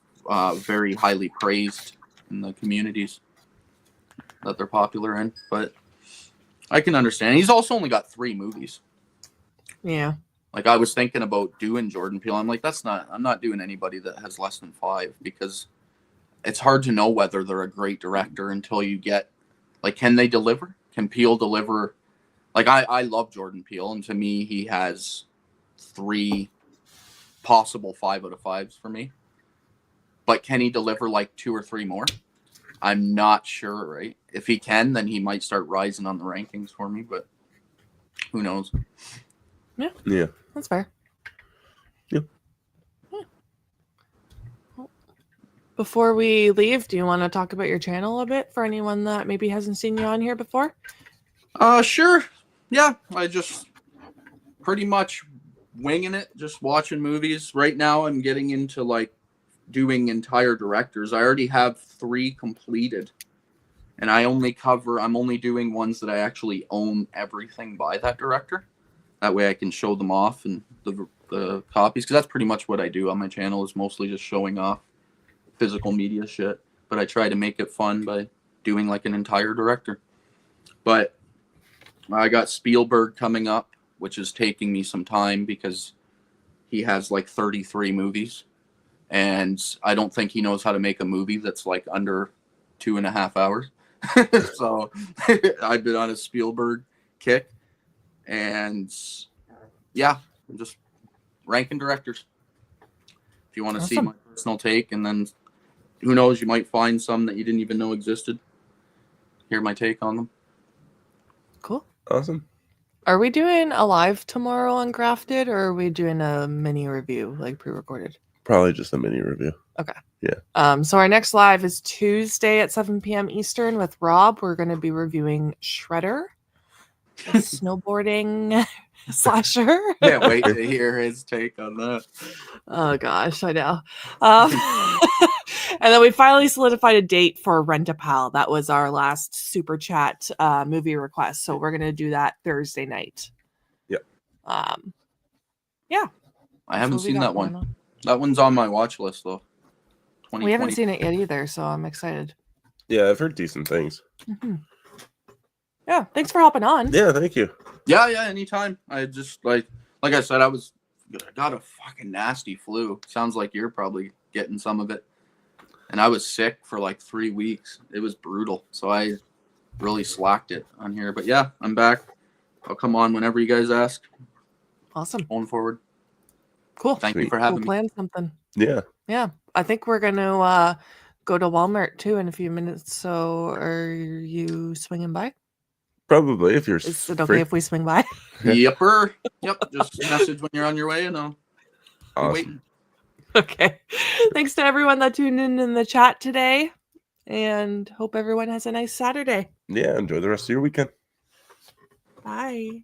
S3: very highly praised in the communities that they're popular in, but I can understand. He's also only got 3 movies.
S2: Yeah.
S3: Like I was thinking about doing Jordan Peele. I'm like, I'm not doing anybody that has less than 5 because it's hard to know whether they're a great director until you get, like, can they deliver? Can Peele deliver? Like I love Jordan Peele, and to me, he has 3 possible 5 out of 5s for me. But can he deliver like 2 or 3 more? I'm not sure, right? If he can, then he might start rising on the rankings for me, but who knows?
S1: Yeah.
S2: That's fair.
S1: Yep.
S2: Before we leave, do you want to talk about your channel a bit for anyone that maybe hasn't seen you on here before?
S3: Sure. Yeah, I just pretty much winging it, just watching movies. Right now I'm getting into like doing entire directors. I already have 3 completed, and I'm only doing ones that I actually own everything by that director. That way I can show them off and the copies, because that's pretty much what I do on my channel, is mostly just showing off physical media shit. But I try to make it fun by doing like an entire director. But I got Spielberg coming up, which is taking me some time because he has like 33 movies. And I don't think he knows how to make a movie that's like under 2.5 hours. So I've been on a Spielberg kick. And yeah, I'm just ranking directors. If you want to see my personal take, and then who knows, you might find some that you didn't even know existed. Hear my take on them.
S2: Cool.
S1: Awesome.
S2: Are we doing a live tomorrow on Grafted, or are we doing a mini review, like pre-recorded?
S1: Probably just a mini review.
S2: Okay.
S1: Yeah.
S2: So our next live is Tuesday at 7 p.m. Eastern with Rob. We're going to be reviewing Shredder, a snowboarding slasher.
S3: Can't wait to hear his take on that.
S2: Oh gosh, I know. And then we finally solidified a date for Rent-A-Pal. That was our last super chat movie request. So we're gonna do that Thursday night.
S1: Yep.
S2: Yeah.
S3: I haven't
S2: That's what we
S3: seen
S2: got
S3: that
S2: going
S3: one.
S2: on.
S3: That one's on my watch list though.
S2: We haven't
S3: 2020.
S2: seen it yet either, so I'm excited.
S1: Yeah, I've heard decent things.
S2: Mhm. Yeah, thanks for hopping on.
S1: Yeah, thank you.
S3: Yeah, anytime. I just like I said, I got a fucking nasty flu. Sounds like you're probably getting some of it. And I was sick for like 3 weeks. It was brutal. So I really slacked it on here. But yeah, I'm back. I'll come on whenever you guys ask.
S2: Awesome.
S3: Going forward.
S2: Cool.
S3: Thank you
S1: Sweet.
S3: for
S2: We'll
S3: having me.
S2: plan something.
S1: Yeah.
S2: Yeah. I think we're gonna go to Walmart too in a few minutes. So are you swinging by?
S1: Probably if you're
S2: Is it okay
S1: free.
S2: if we swing by?
S3: Yepper. Yep. Just message when you're on your way and I'll be
S1: Awesome.
S3: waiting.
S2: Okay. Thanks to everyone that tuned in the chat today. And hope everyone has a nice Saturday.
S1: Yeah, enjoy the rest of your weekend.
S2: Bye.